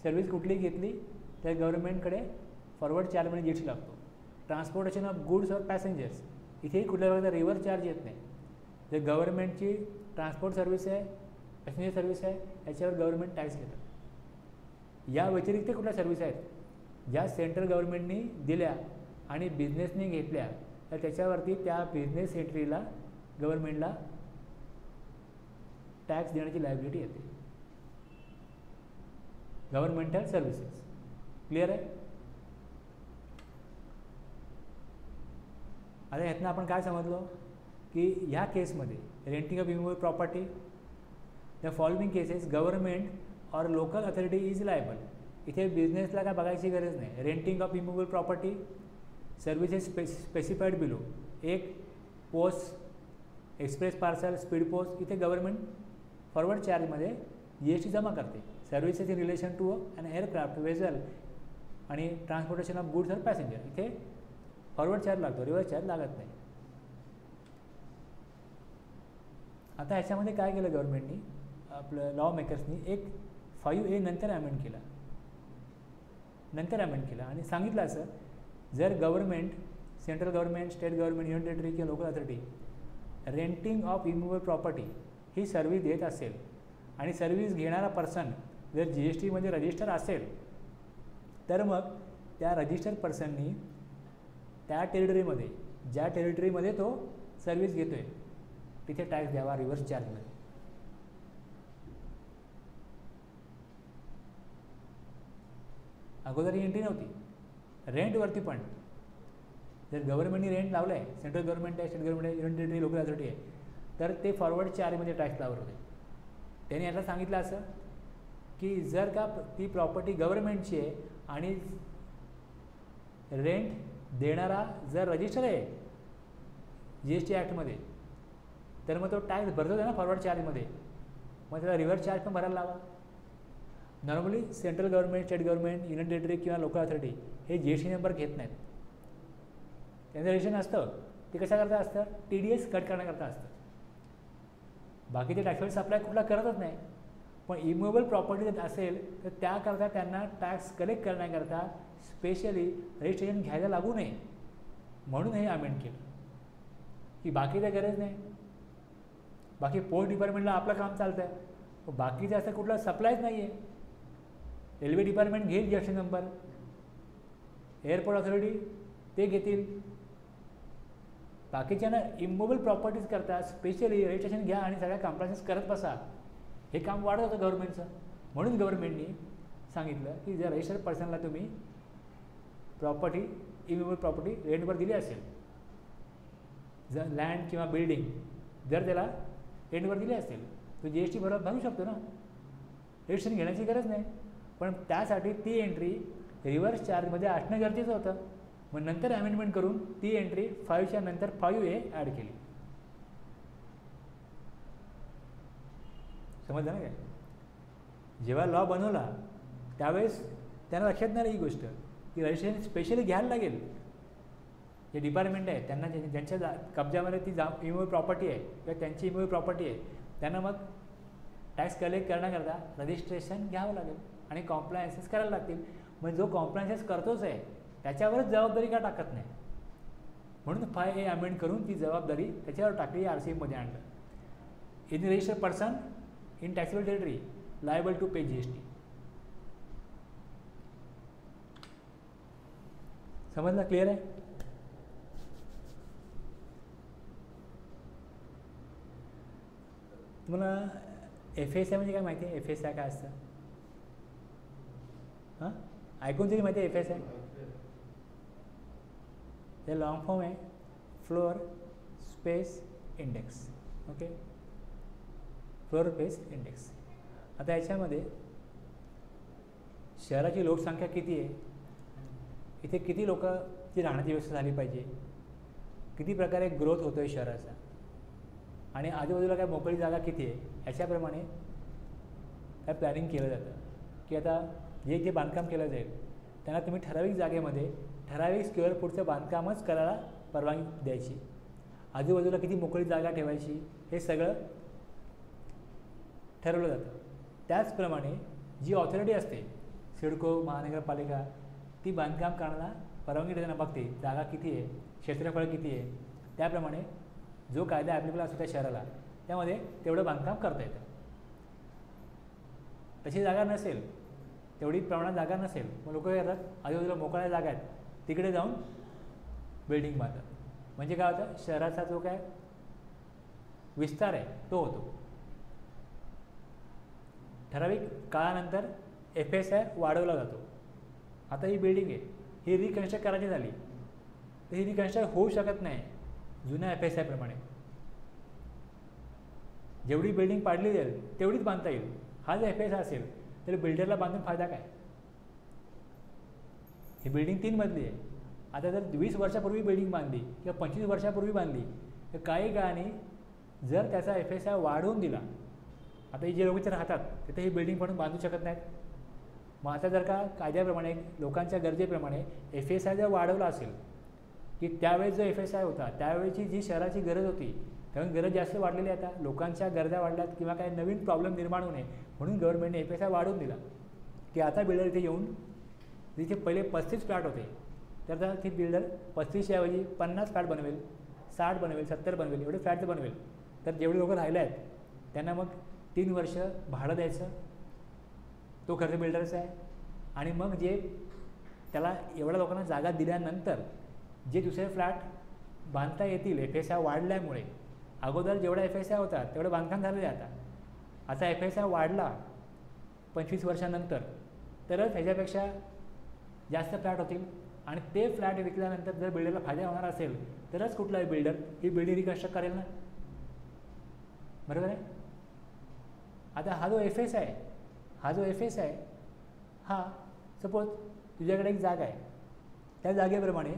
सर्व्हिस कुठली घेतली तर गव्हर्मेंटकडे फॉरवर्ड चार्जमध्ये जी एस टी लागतो. ट्रान्सपोर्टेशन ऑफ गुड्स और पॅसेंजर्स, इथेही कुठल्या प्रकारचा रिव्हर्स चार्ज येत नाही. जर गव्हर्मेंटची ट्रान्सपोर्ट सर्व्हिस आहे पॅसेंजर सर्व्हिस आहे याच्यावर गव्हर्नमेंट टॅक्स घेतं. या व्यतिरिक्त कुठल्या सर्व्हिस आहेत ज्या सेंट्रल गव्हर्नमेंटनी दिल्या आणि बिझनेसने घेतल्या तर त्याच्यावरती त्या बिझनेस एंट्रीला गव्हर्नमेंटला टॅक्स देण्याची लायबिलिटी येते. Governmental services. क्लिअर आहे. आता ह्यातनं आपण काय समजलो की ह्या केसमध्ये renting of immovable property the following cases government or local authority is liable. इथे बिझनेसला काय बघायची गरज नाही. Renting of immovable property services specified below. एक post express parcel speed post इथे गव्हर्नमेंट फॉरवर्ड चार्जमध्ये GST जमा करते. Services in relation to an aircraft vessel आणि ट्रान्सपोर्टेशन ऑफ गुड्स और पॅसेंजर इथे फॉरवर्ड चार्ज लागतो, रिव्हर्स चार्ज लागत नाही. आता ह्याच्यामध्ये काय केलं गव्हर्नमेंटनी आपलं लॉ मेकर्सनी एक 5A नंतर अमेंड केला आणि सांगितलं असं जर government central government state government union territory किंवा local authority renting of immovable property ही सर्व्हिस देत असेल आणि सर्व्हिस घेणारा पर्सन जर GSTमध्ये रजिस्टर असेल तर मग त्या रजिस्टर पर्सननी त्या टेरिटरीमध्ये ज्या टेरिटरीमध्ये तो सर्व्हिस घेतो आहे तिथे टॅक्स द्यावा रिव्हर्स चार्जमध्ये. अगोदर ही एंट्री नव्हती. रेंटवरती पण जर गव्हर्नमेंटनी रेंट लावलं आहे सेंट्रल गव्हर्नमेंट आहे स्टेट गव्हर्नमेंट आहे युनियन टेरिटरी लोकल अथॉरिटी आहे तर ते फॉरवर्ड चार्जमध्ये टॅक्स लावत होते. त्यांनी याला सांगितलं असं की जर का ती प्रॉपर्टी गव्हर्नमेंटची आहे आणि रेंट देणारा जर रजिस्टर आहे GST ॲक्टमध्ये तर मग तो टॅक्स भरतो आहे ना फॉरवर्ड चार्जमध्ये, मग त्याला रिव्हर्स चार्ज पण भरायला लावा. Normally central government state government union territory किंवा लोकल अथॉरिटी हे GST नंबर घेत नाहीत. त्यांचं रजिस्ट्रेशन असतं ते कशाकरता असतं TDS कट करण्याकरता असतं. बाकीचे टॅक्स सप्लाय कुठला करतच नाही. पण इमूवेबल प्रॉपर्टी जर असेल तर त्याकरता त्यांना टॅक्स कलेक्ट करण्याकरता स्पेशली रजिस्ट्रेशन घ्यायला लागू नये म्हणून हे अमेंड केलं की बाकीचं गरज नाही. बाकी पोर्ट डिपार्टमेंटला आपलं काम चालतं आहे, बाकीचं असं कुठला सप्लायच नाही आहे. रेल्वे डिपार्टमेंट घेईल GST नंबर, एअरपोर्ट अथॉरिटी ते घेतील. बाकीच्यांना इमूवेबल प्रॉपर्टीज करता स्पेशली रजिस्ट्रेशन घ्या आणि सगळ्या कम्प्लायन्सेस करत बसा हे काम वाढत होतं गव्हर्नमेंटचं. म्हणून गव्हर्नमेंटनी सांगितलं की जर रजिस्टर्ड पर्सनला तुम्ही प्रॉपर्टी इमूवेबल प्रॉपर्टी रेंटवर दिली असेल जर लँड किंवा बिल्डिंग जर त्याला रेंटवर दिली असेल तो GST भरू शकतो ना. रजिस्ट्रेशन घेण्याची गरज नाही. पण त्यासाठी ती एंट्री रिव्हर्स चार्जमध्ये असणं गरजेचं होतं. मग नंतर अमेंडमेंट करून ती एंट्री 5च्या नंतर 5A ॲड केली. समजलं ना काय. जेव्हा लॉ बनवला त्यावेळेस त्यांना लक्षात नाही ही गोष्ट की रजिस्ट्रेशन स्पेशली घ्यायला लागेल. जे डिपार्टमेंट आहे त्यांना ज्यांच्या कब्जामध्ये ती इमूवेबल प्रॉपर्टी आहे किंवा त्यांची इमूवेबल प्रॉपर्टी आहे त्यांना मग टॅक्स कलेक्ट करण्याकरता रजिस्ट्रेशन घ्यावं लागेल आणि कॉम्प्लायन्सेस करायला लागतील. मग जो कॉम्प्लायन्सेस करतोच आहे त्याच्यावरच जबाबदारी का टाकत नाही म्हणून 5A अमेंड करून ती जबाबदारी त्याच्यावर टाकली RCMमध्ये आणलं. In registered person in taxable territory liable to pay GST. समजलं. क्लिअर आहे. तुम्हाला FSI म्हणजे काय माहिती आहे. FSI काय असतं हां ऐकून तरी माहिती आहे. FSI हे लॉंग फॉर्म आहे floor space index. Okay floor space index. आता याच्यामध्ये शहराची लोकसंख्या किती आहे, इथे किती लोकांची राहण्याची व्यवस्था झाली पाहिजे, किती प्रकारे ग्रोथ होतो आहे शहराचा आणि आजूबाजूला काय मोकळी जागा किती आहे याच्याप्रमाणे काय प्लॅनिंग केलं जातं की आता जे बांधकाम केलं जाईल त्यांना तुम्ही ठराविक जागेमध्ये ठराविक स्क्वेअर फूटचं बांधकामच करायला परवानगी द्यायची. आजूबाजूला किती मोकळी जागा ठेवायची हे सगळं ठरवलं जातं. त्याचप्रमाणे जी ऑथॉरिटी असते सिडको महानगरपालिका ती बांधकाम करण्याला परवानगी देताना बघते जागा किती आहे, क्षेत्रफळ किती आहे, त्याप्रमाणे जो कायदा ॲप्लिकेबल असतो त्या शहराला त्यामध्ये तेवढं बांधकाम करता येतं. तशी जागा नसेल, तेवढी प्रमाणात जागा नसेल, मग लोक काय करतात आजूबाजूला मोकळ्या जागा आहेत तिकडे जाऊन बिल्डिंग बांधतात. म्हणजे काय होतं, शहराचा जो काय विस्तार आहे तो होतो. ठराविक काळानंतर FSI वाढवला जातो. आता ही बिल्डिंग आहे, ही रिकन्स्ट्रक्ट करायची झाली तर ही रिकन्स्ट्रक्ट होऊ शकत नाही जुन्या FSI प्रमाणे. जेवढी बिल्डिंग पाडली जाईल तेवढीच बांधता येईल. हा जर FSI असेल तर बिल्डरला बांधून फायदा काय. ही बिल्डिंग 3 मजली आहे. आता जर 20 वर्षापूर्वी बिल्डिंग बांधली किंवा 25 वर्षापूर्वी बांधली तर काही काळाने जर त्याचा FSI वाढवून दिला, आता जे लोक इथे राहतात तिथे ही बिल्डिंग पण बांधू शकत नाहीत. मग आता जर का कायद्याप्रमाणे लोकांच्या गरजेप्रमाणे FSI जर वाढवला असेल की त्यावेळेस जो FSI होता त्यावेळेची जी शहराची गरज होती, कारण गरज जास्त वाढलेली आहे, आता लोकांच्या गरजा वाढल्यात किंवा काही नवीन प्रॉब्लेम निर्माण होऊ नये म्हणून गव्हर्नमेंटने FSI वाढवून दिला की आता बिल्डर इथे येऊन जिथे पहिले 35 फ्लॅट होते तर आता ती बिल्डर 35च्या ऐवजी 50 फ्लॅट बनवेल, 60 बनवेल, 70 बनवेल, एवढे फ्लॅट बनवेल. तर जेवढे लोक राहिले आहेत त्यांना मग 3 वर्ष भाडं द्यायचं, तो खर्च बिल्डरचा आहे. आणि मग जे त्याला एवढ्या लोकांना जागा दिल्यानंतर जे दुसरे फ्लॅट बांधता येतील FSI वाढल्यामुळे, अगोदर जेवढा FSI होता तेवढं बांधकाम झालेलं आहे. आता FSI वाढला 25 वर्षानंतर तरच ह्याच्यापेक्षा जास्त फ्लॅट होतील आणि ते फ्लॅट विकल्यानंतर जर बिल्डरला फायदा होणार असेल तरच कुठलाही बिल्डर ही बिल्डिंग रिकन्स्ट्रक्ट करेल ना, बरोबर आहे. आता हा जो FSI हा सपोज तुझ्याकडे एक जागा आहे, त्या जागेप्रमाणे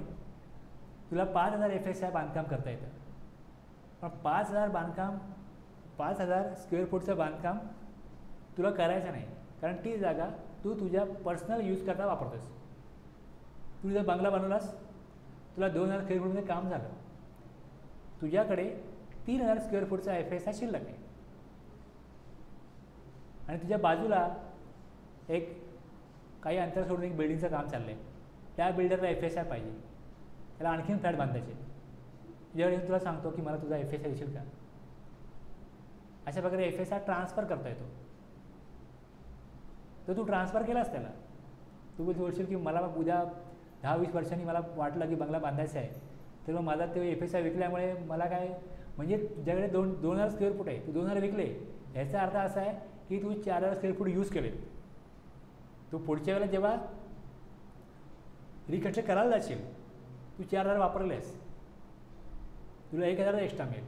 तुला 5000 FSI बांधकाम करता येतं. पण 5000 स्क्वेअर फूटचं बांधकाम तुला करायचं नाही, कारण ती जागा तू तुझ्या पर्सनल यूज करता वापरतोस. तू जर बंगला बनवलास, तुला 2000 स्क्वेअर फूटमध्ये काम झालं, तुझ्याकडे 3000 स्क्वेअर फूटचा FSI शिल्लक आहे आणि तुझ्या बाजूला एक काही अंतर सोडून एक बिल्डिंगचं काम चाललं आहे, त्या बिल्डरला FSI पाहिजे, त्याला आणखीन फ्लॅट बांधायचे. ज्यावेळी तुला सांगतो की मला तुझा FSI देशील का, अशा प्रकारे FSI ट्रान्सफर करता येतो. तर तू ट्रान्सफर केलास त्याला, तू बोलशील की मला मग उद्या 10-20 वर्षांनी मला वाटलं की बंगला बांधायचा आहे, तर मग माझा ते FSI विकल्यामुळे मला काय, म्हणजे तुझ्याकडे 2000 स्क्वेअर फूट आहे, तू 2000 विकले, याचा अर्थ असा आहे की तू 4000 स्क्वेअर फूट यूज केले. तू पुढच्या वेळेला जेव्हा रिकन्स्ट्रक्ट करायला जाशील तू 4000 वापरलेस, तुला 1000 एक्स्ट्रा मिळेल,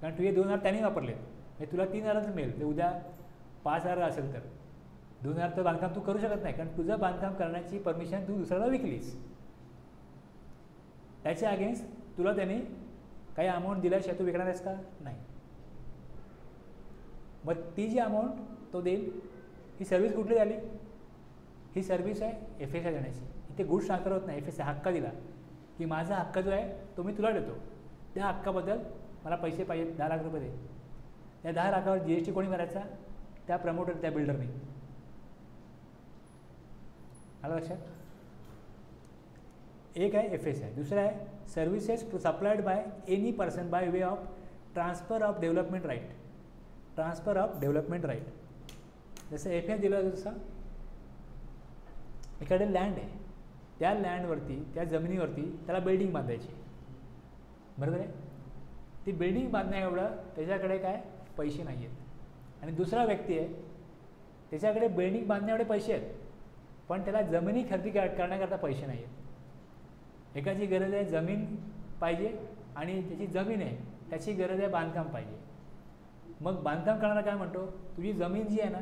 कारण तुझे 2000 त्यांनी वापरलेत, म्हणजे तुला 3000च मिळेल. ते उद्या 5000 असेल तर 2000चं बांधकाम तू करू शकत नाही, कारण तुझं बांधकाम करण्याची परमिशन तू दुसऱ्याला विकलीस. त्याच्या अगेन्स्ट तुला त्याने काही अमाऊंट दिल्याशिवाय तू विकणार आहेस का, नाही. मग ती जी अमाऊंट तो देईल, ही सर्व्हिस कुठली झाली, ही सर्व्हिस आहे FSI देण्याची. इथे गुड्स ट्रान्सफर होत नाही, FSI हक्क दिला की माझा हक्क जो आहे तो मी तुला देतो, त्या हक्काबद्दल मला पैसे पाहिजे, 10 लाख रुपये दे. त्या 10 लाखावर GST कोणी भरायचा, त्या प्रमोटर, त्या बिल्डरने. आलं लक्षात. एक आहे FSI, दुसरं आहे services supplied by any person by way of transfer of development right. Transfer of development right, जसं FSI दिलं तसं एखादे लँड आहे, त्या लँडवरती, त्या जमिनीवरती त्याला बिल्डिंग बांधायची, बरोबर आहे. ती बिल्डिंग बांधण्या एवढं त्याच्याकडे काय पैसे नाही आहेत, आणि दुसरा व्यक्ती आहे त्याच्याकडे बिल्डिंग बांधण्या एवढे पैसे आहेत पण त्याला जमिनी खरेदी करण्याकरता पैसे नाही आहेत. एकाची गरज आहे जमीन पाहिजे आणि त्याची जमीन आहे, त्याची गरज आहे बांधकाम पाहिजे. मग बांधकाम करणारा काय म्हणतो, तुझी जमीन जी आहे ना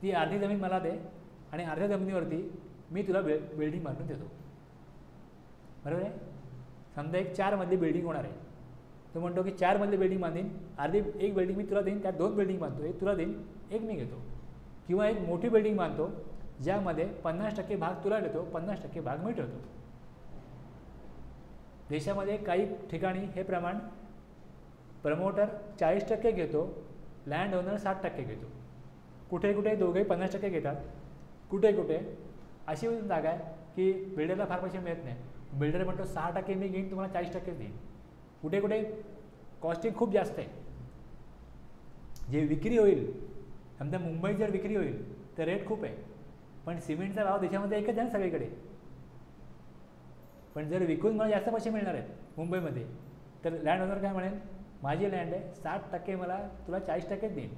ती अर्धी जमीन मला दे आणि अर्ध्या जमिनीवरती मी तुला बिल्डिंग बांधून देतो, बरोबर आहे. समजा एक 4 मजली बिल्डिंग होणार आहे, तो म्हणतो की 4 मजली बिल्डिंग बांधीन, अर्धी एक बिल्डिंग मी तुला देईन, त्यात 2 बिल्डिंग बांधतो, एक तुला देईन, एक मी घेतो. किंवा एक मोठी बिल्डिंग बांधतो ज्यामध्ये 50% भाग तुला देतो, 50% भाग मी ठेवतो. देशामध्ये काही ठिकाणी हे प्रमाण प्रमोटर 40% घेतो, लँड ओनर 60% घेतो. कुठे कुठे दोघेही 50% घेतात, कुठे कुठे अशी जागा आहे की बिल्डरला फार पैसे मिळत नाही, बिल्डर म्हणतो 6% मी घेईन, तुम्हाला 40% देईन. कुठे कुठे कॉस्टिंग खूप जास्त आहे, जे विक्री होईल समजा मुंबईत जर विक्री होईल तर रेट खूप आहे, पण सिमेंटचा भाव देशामध्ये एकच आहे ना सगळीकडे. पण जर विकून मला जास्त पैसे मिळणार आहेत मुंबईमध्ये, तर लँड ओनर काय म्हणेल, माझी लँड आहे 60% मला तुला 40% देईन,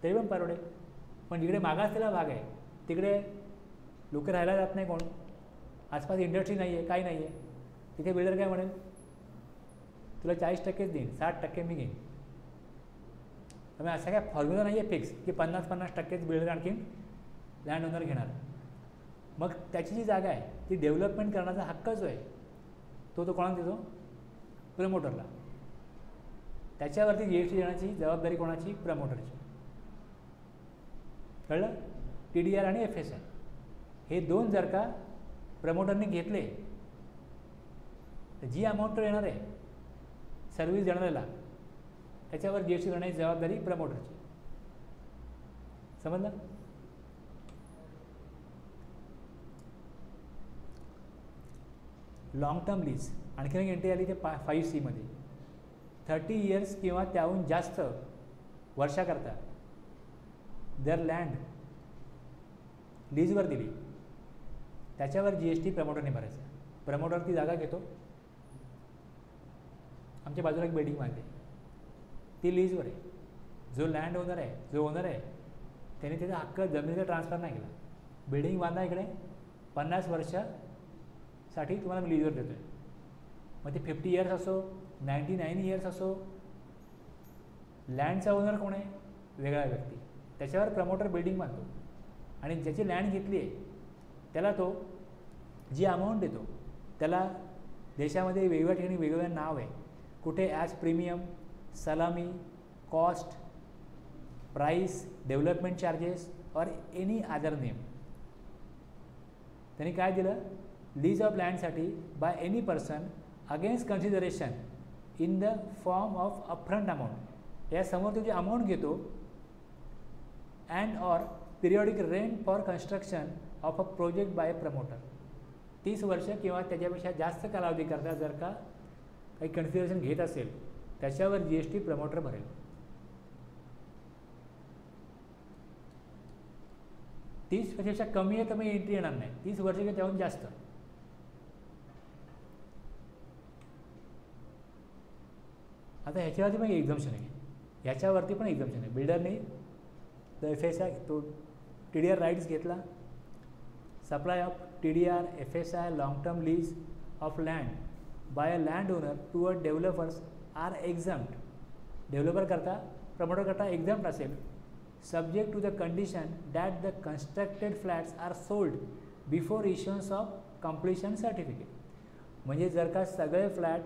तरी पण परवडेल. पण जिकडे मागासलेला भाग आहे तिकडे लोक राहायला जात नाही, कोण आसपास इंडस्ट्री नाही आहे, काही नाही आहे, तिथे बिल्डर काय म्हणेल, तुला 40% देईन, 60% मी घेईन. त्यामुळे असा काय फॉर्म्युला नाही आहे फिक्स की 50-50%च बिल्डर आणखीन लँड ओनर घेणार. मग त्याची जी जागा आहे ती डेव्हलपमेंट करण्याचा हक्क जो आहे तो कोणाला देतो, प्रमोटरला. त्याच्यावरती GST देण्याची जबाबदारी कोणाची, प्रमोटरची. कळलं. TDR आणि FSI हे दोन जर का प्रमोटरने घेतले तर जी अमाऊंट येणार आहे सर्व्हिस देणाऱ्याला त्याच्यावर GST करण्याची जबाबदारी प्रमोटरची. समजलं. लॉंग टर्म लीज आणखी एक एंट्री आली ते 5C मध्ये 30 इयर्स किंवा त्याहून जास्त वर्षाकरता जर लँड लीजवर दिली त्याच्यावर GST प्रमोटरने भरायचा. प्रमोटर ती जागा घेतो, आमच्या बाजूला एक बिल्डिंग बांधली, ती लीजवर आहे. जो लँड ओनर आहे, जो ओनर आहे त्याने त्याचा हक्क जमिनीचा ट्रान्सफर नाही केला. बिल्डिंग बांधा इकडे 50 वर्षासाठी तुम्हाला मी लीजवर देतो आहे. मग ते 50 इयर्स असो, 99 इयर्स असो, लँडचा ओनर कोण आहे, वेगळा व्यक्ती. त्याच्यावर प्रमोटर बिल्डिंग बांधतो आणि ज्याची लँड घेतली आहे त्याला तो जी अमाऊंट देतो त्याला देशामध्ये वेगवेगळ्या ठिकाणी वेगवेगळं नाव आहे. कुठे ॲज प्रीमियम, सलामी, cost, price, development charges or any other name. त्यांनी काय दिलं, लीज ऑफ लँडसाठी by any person against consideration in the form of upfront amount. यासमोर तो जे अमाऊंट घेतो and or periodic rent for construction of a project by promoter. 30 वर्ष किंवा त्याच्यापेक्षा जास्त कालावधीकरता जर का काही कन्सिडरेशन घेत असेल त्याच्यावर GST प्रमोटर भरेल. तीस वर्षापेक्षा कमी आहे तर मग एंट्री येणार नाही, 30 वर्ष किंवा त्याहून जास्त. आता ह्याच्यावरती पण एक्झम्पशन आहे, ह्याच्यावरती पण एक्झम्पशन आहे. बिल्डरने FSI तो TDR राईट्स घेतला, supply of TDR, FSI, long term lease of land by a land owner to a developers are exempt. Developer करता, प्रमोटर करता एक्झम्प्ट असेल, subject to the condition that the constructed flats are sold before issuance of completion certificate. म्हणजे जर का सगळे flat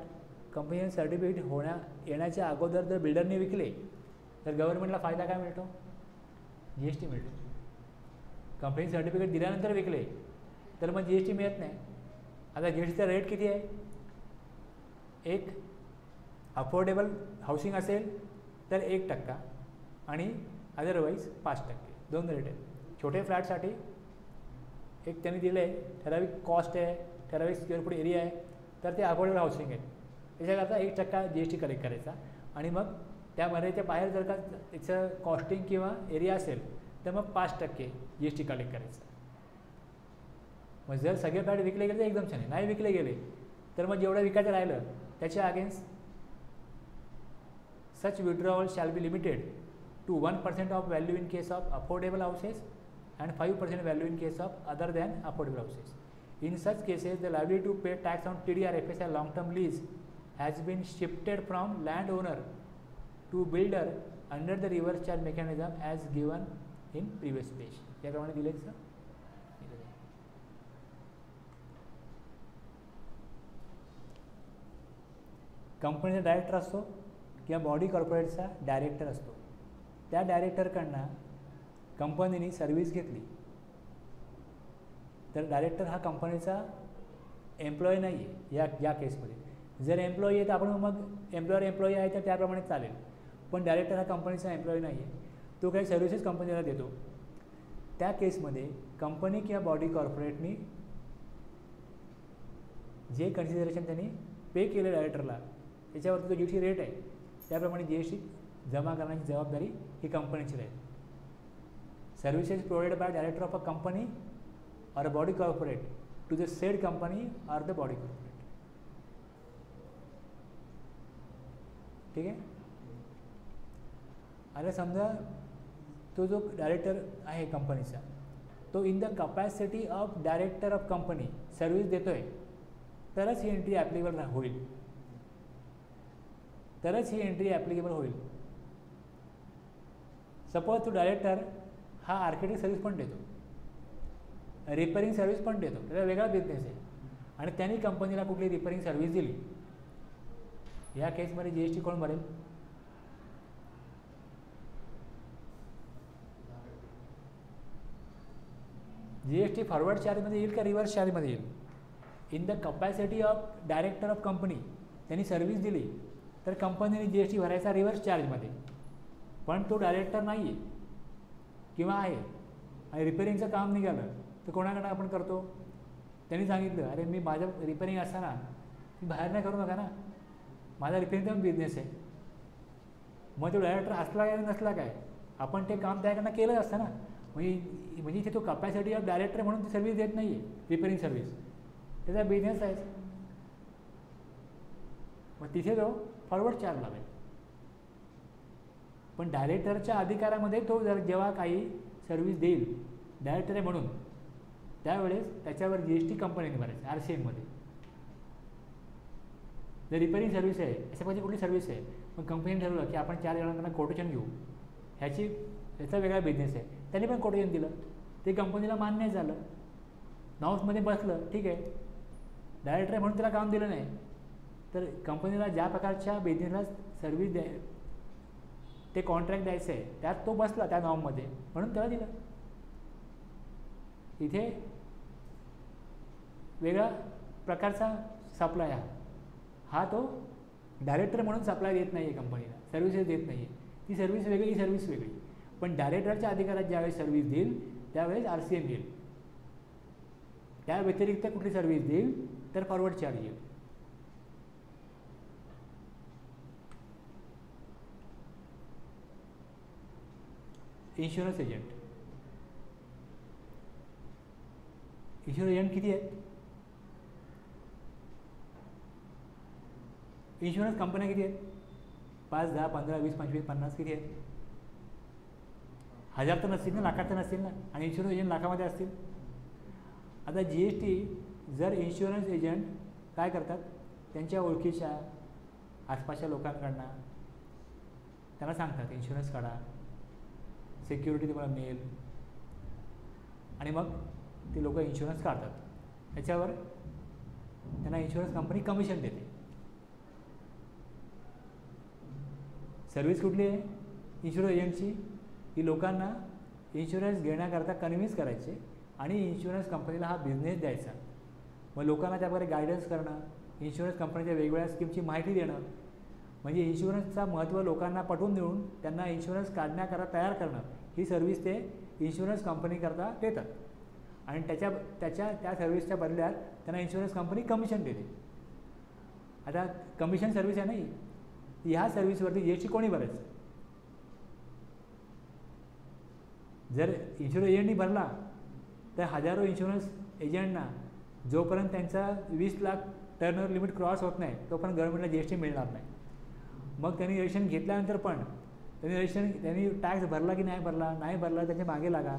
completion certificate येण्याच्या अगोदर जर बिल्डरने विकले तर गव्हर्नमेंटला फायदा काय मिळतो, GST मिळतो. कंप्लीशन सर्टिफिकेट दिल्यानंतर विकले तर मग GST मिळत नाही. आता GSTचा रेट किती आहे, एक अफोर्डेबल हाऊसिंग असेल तर 1% आणि अदरवाईज 5%, दोन रेट आहेत. छोटे फ्लॅटसाठी एक त्यांनी दिलं आहे, ठराविक कॉस्ट आहे, ठराविक स्क्वेअर फूट एरिया आहे, तर ते अफोर्डेबल हाऊसिंग आहे. त्याच्याकरता 1% GST कलेक्ट करायचा आणि मग त्यामध्ये त्या बाहेर जर का त्याचं कॉस्टिंग किंवा एरिया असेल तर मग 5% GST कलेक्ट करायचं. मग जर सगळे फ्लॅट विकले गेले तर एक्झम्पशन आहे, नाही विकले गेले तर मग जेवढं विकायचं राहिलं त्याच्या against such withdrawal shall be limited to 1% of value in case of affordable houses and 5% value in case of other than affordable houses. In such cases, the liability to pay tax on TDR, FSI, long-term lease has been shifted from landowner to builder under the reverse charge mechanism as given in previous page. याप्रमाणे दिले sir. कंपनीचा director असतो किंवा body कॉर्पोरेटचा director असतो. त्या डायरेक्टरकडनं कंपनीने service घेतली तर डायरेक्टर हा कंपनीचा एम्प्लॉई नाही आहे. या केसमध्ये जर एम्प्लॉई आहे तर आपण मग एम्प्लॉई आहे तर त्याप्रमाणे चालेल, पण डायरेक्टर हा कंपनीचा एम्प्लॉई नाही आहे, तो काही सर्व्हिसेस कंपनीला देतो. त्या केसमध्ये कंपनी किंवा बॉडी कॉर्पोरेटनी जे कन्सिडरेशन त्यांनी पे केलं डायरेक्टरला त्याच्यावरती जो GST रेट आहे त्याप्रमाणे GST जमा करण्याची जबाबदारी ही कंपनीची राहील. Services provided by director of a company or a body corporate to the said company or the body corporate. ठीक आहे. आता समजा तो जो डायरेक्टर आहे कंपनीचा तो in the capacity of director of company service देतोय तरच ही एंट्री ॲप्लिकेबल होईल, तरच ही एंट्री ॲप्लिकेबल होईल. सपोज तो डायरेक्टर हा आर्किटेक्ट सर्व्हिस पण देतो, रिपेअरिंग सर्व्हिस पण देतो, त्याचा वेगळा बिझनेस आहे आणि त्यांनी कंपनीला कुठली रिपेअरिंग सर्व्हिस दिली, या केसमध्ये GST कोण भरेल? GST फॉरवर्ड चार्जमध्ये येईल का रिव्हर्स चार्जमध्ये येईल? In the capacity of director of company त्यांनी सर्व्हिस दिली तर कंपनीने GST भरायचा रिव्हर्स चार्जमध्ये. पण तो डायरेक्टर नाही आहे किंवा आहे आणि रिपेअरिंगचं काम निघालं तर कोणाकडे आपण करतो? त्यांनी सांगितलं अरे मी माझं रिपेअरिंग असताना मी बाहेर नाही करू नका ना, माझा रिपेअरिंगचा बिझनेस आहे. मग तो डायरेक्टर असला काय नसला काय आपण ते काम त्याकडनं केलं असतं ना. म्हणजे इथे तो कपॅसिटी ऑफ डायरेक्टर म्हणून ती सर्व्हिस देत नाही आहे रिपेअरिंग सर्व्हिस, त्याचा बिझनेस आहे. मग तिथे तो फॉरवर्ड चार्ज लावेल. पण डायरेक्टरच्या अधिकारामध्ये तो जर जेव्हा काही सर्व्हिस देईल डायरेक्टर आहे म्हणून त्यावेळेस त्याच्यावर GST कंपनीने भरायचं RCMमध्ये. जर रिपेअरिंग सर्व्हिस आहे अशा पाहिजे कुठली सर्व्हिस आहे मग कंपनीने ठरवलं की आपण 4 जणांना कोटेशन घेऊ, याचा वेगळा बिझनेस आहे, त्यांनी पण कोटेशन दिलं, ते कंपनीला मान्य झालं, नाऊसमध्ये बसलं, ठीक आहे. डायरेक्टर आहे म्हणून त्याला काम दिलं नाही तर कंपनीला ज्या प्रकारच्या बिझनेसला सर्व्हिस ते कॉन्ट्रॅक्ट द्यायचं आहे त्यात तो बसला त्या नावमध्ये म्हणून त्याला दिलं. इथे वेगळा प्रकारचा सप्लाय हा तो डायरेक्टर म्हणून सप्लाय देत नाही आहे कंपनीला, सर्व्हिसेस देत नाही आहे. ती सर्व्हिस वेगळी, ही सर्व्हिस वेगळी. पण डायरेक्टरच्या अधिकारात ज्यावेळेस सर्व्हिस देईल त्यावेळेस RCM येईल. त्या व्यतिरिक्त कुठली सर्व्हिस देईल तर फॉरवर्ड चार्ज येईल. इन्शुरन्स एजंट किती आहेत? इन्शुरन्स कंपन्या किती आहेत? 5, 10, 15, 20, 25, 50 किती आहेत? 1000 तर नसतील ना, लाखात तर नसतील ना. आणि इन्शुरन्स एजंट लाखामध्ये असतील. आता GST जर इन्शुरन्स एजंट काय करतात त्यांच्या ओळखीच्या आसपासच्या लोकांकडनं त्यांना सांगतात इन्शुरन्स काढा, सिक्युरिटी तुम्हाला मिळेल आणि मग ते लोक इन्शुरन्स काढतात. त्याच्यावर त्यांना इन्शुरन्स कंपनी कमिशन देते. सर्व्हिस कुठली आहे इन्शुरन्स एजंटची? ही लोकांना इन्शुरन्स घेण्याकरता कन्व्हिन्स करायचे आणि इन्शुरन्स कंपनीला हा बिझनेस द्यायचा. मग लोकांना त्याप्रकारे गायडन्स करणं, इन्शुरन्स कंपनीच्या वेगवेगळ्या स्कीमची माहिती देणं, म्हणजे इन्शुरन्सचा महत्त्व लोकांना पटवून देऊन त्यांना इन्शुरन्स काढण्याकरता तयार करणं, ही सर्व्हिस ते इन्शुरन्स कंपनीकरता देतात. आणि त्या सर्व्हिसच्या बदल्यात त्यांना इन्शुरन्स कंपनी कमिशन देते. आता कमिशन सर्व्हिस आहे नाही, ह्या सर्व्हिसवरती GST कोणी भरायचं? जर इन्शुरन्स एजंटनी भरला तर हजारो इन्शुरन्स एजंटना जोपर्यंत त्यांचा 20 लाख टर्नओव्हर लिमिट क्रॉस होत नाही तोपर्यंत गव्हर्नमेंटला GST मिळणार नाही. मग त्यांनी रजिस्ट्रेशन घेतल्यानंतर पण त्यांनी टॅक्स भरला की नाही भरला त्यांच्या मागे लागा,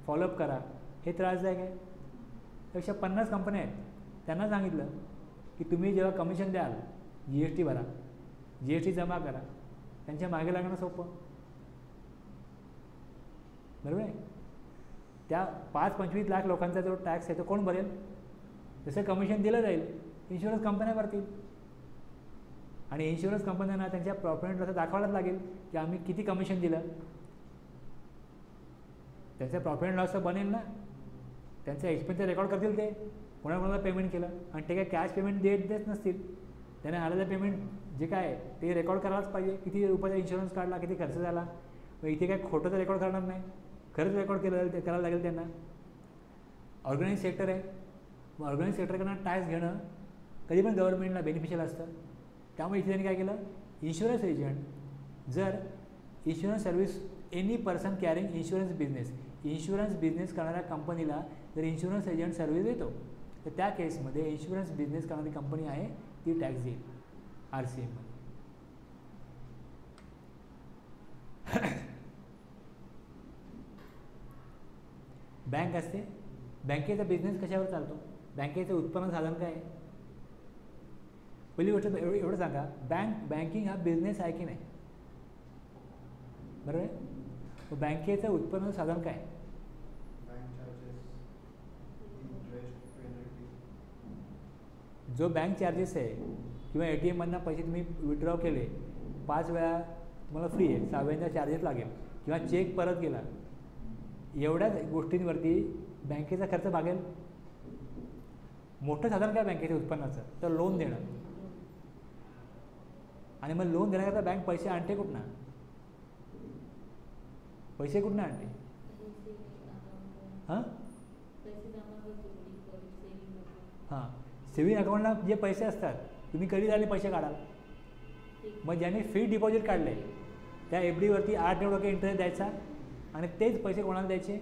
फॉलोअप करा, हे त्रासदायक आहे. त्यापेक्षा 50 कंपन्या आहेत त्यांना सांगितलं की तुम्ही जेव्हा कमिशन द्याल GST भरा, GST जमा करा, त्यांच्या मागे लागणं सोपं, बरोबर आहे. त्या 5-25 लाख लोकांचा जो टॅक्स आहे तो कोण भरेल? जसं कमिशन दिलं जाईल इन्शुरन्स कंपन्या भरतील. आणि इन्शुरन्स कंपन्यांना त्यांच्या प्रॉफिट अँड लॉस दाखवायलाच लागेल की आम्ही किती कमिशन दिलं. त्यांचं प्रॉफिट अँड लॉस बनेल ना, त्यांचे एक्सपेन्सेस रेकॉर्ड करतील ते कोणाकोणाला पेमेंट केलं. आणि ते काय कॅश पेमेंट देत नसतील, त्याने आलेलं पेमेंट जे काय ते रेकॉर्ड करायलाच पाहिजे. किती रुपयाचा इन्शुरन्स काढला, किती खर्च झाला. मग इथे काय खोटंच रेकॉर्ड करणार नाही, खरंच रेकॉर्ड करायला लागेल त्यांना. ऑर्गनाइज सेक्टर आहे, मग ऑर्गनाइज सेक्टरकडनं टॅक्स घेणं कधी पण गव्हर्नमेंटला बेनिफिशियल असतं. त्यामुळे इथे त्यांनी काय केलं, इन्शुरन्स एजंट जर insurance service any person carrying insurance business insurance business करणाऱ्या कंपनीला जर इन्शुरन्स एजंट सर्व्हिस देतो तर त्या केसमध्ये इन्शुरन्स बिझनेस करणारी कंपनी आहे ती टॅक्स देईल RCMमध्ये. बँक असते, बँकेचा बिझनेस कशावर चालतो, बँकेचं उत्पन्न साधन काय आहे. पहिली गोष्ट एवढं सांगा, बँकिंग हा बिझनेस आहे की नाही, बरोबर आहे. बँकेचं उत्पन्न साधन काय, जो बँक चार्जेस आहे किंवा ATM मधनं पैसे तुम्ही विड्रॉ केले 5 वेळा तुम्हाला फ्री आहे, 6व्यांदा चार्जेस लागेल किंवा चेक परत गेला, एवढ्याच गोष्टींवरती बँकेचा खर्च भागेल. मोठं साधन काय बँकेच्या उत्पन्नाचं, तर लोन देणं. आणि मग लोन देण्याकरता बँक पैसे आणते कुठनं, पैसे कुठनं आणते. हां हां, सेव्हिंग अकाउंटला जे पैसे असतात तुम्ही कधी झाले पैसे काढाल. मग ज्याने फिक्स्ड डिपॉझिट काढले त्या FDवरती 8% इंटरेस्ट द्यायचा आणि तेच पैसे कोणाला द्यायचे,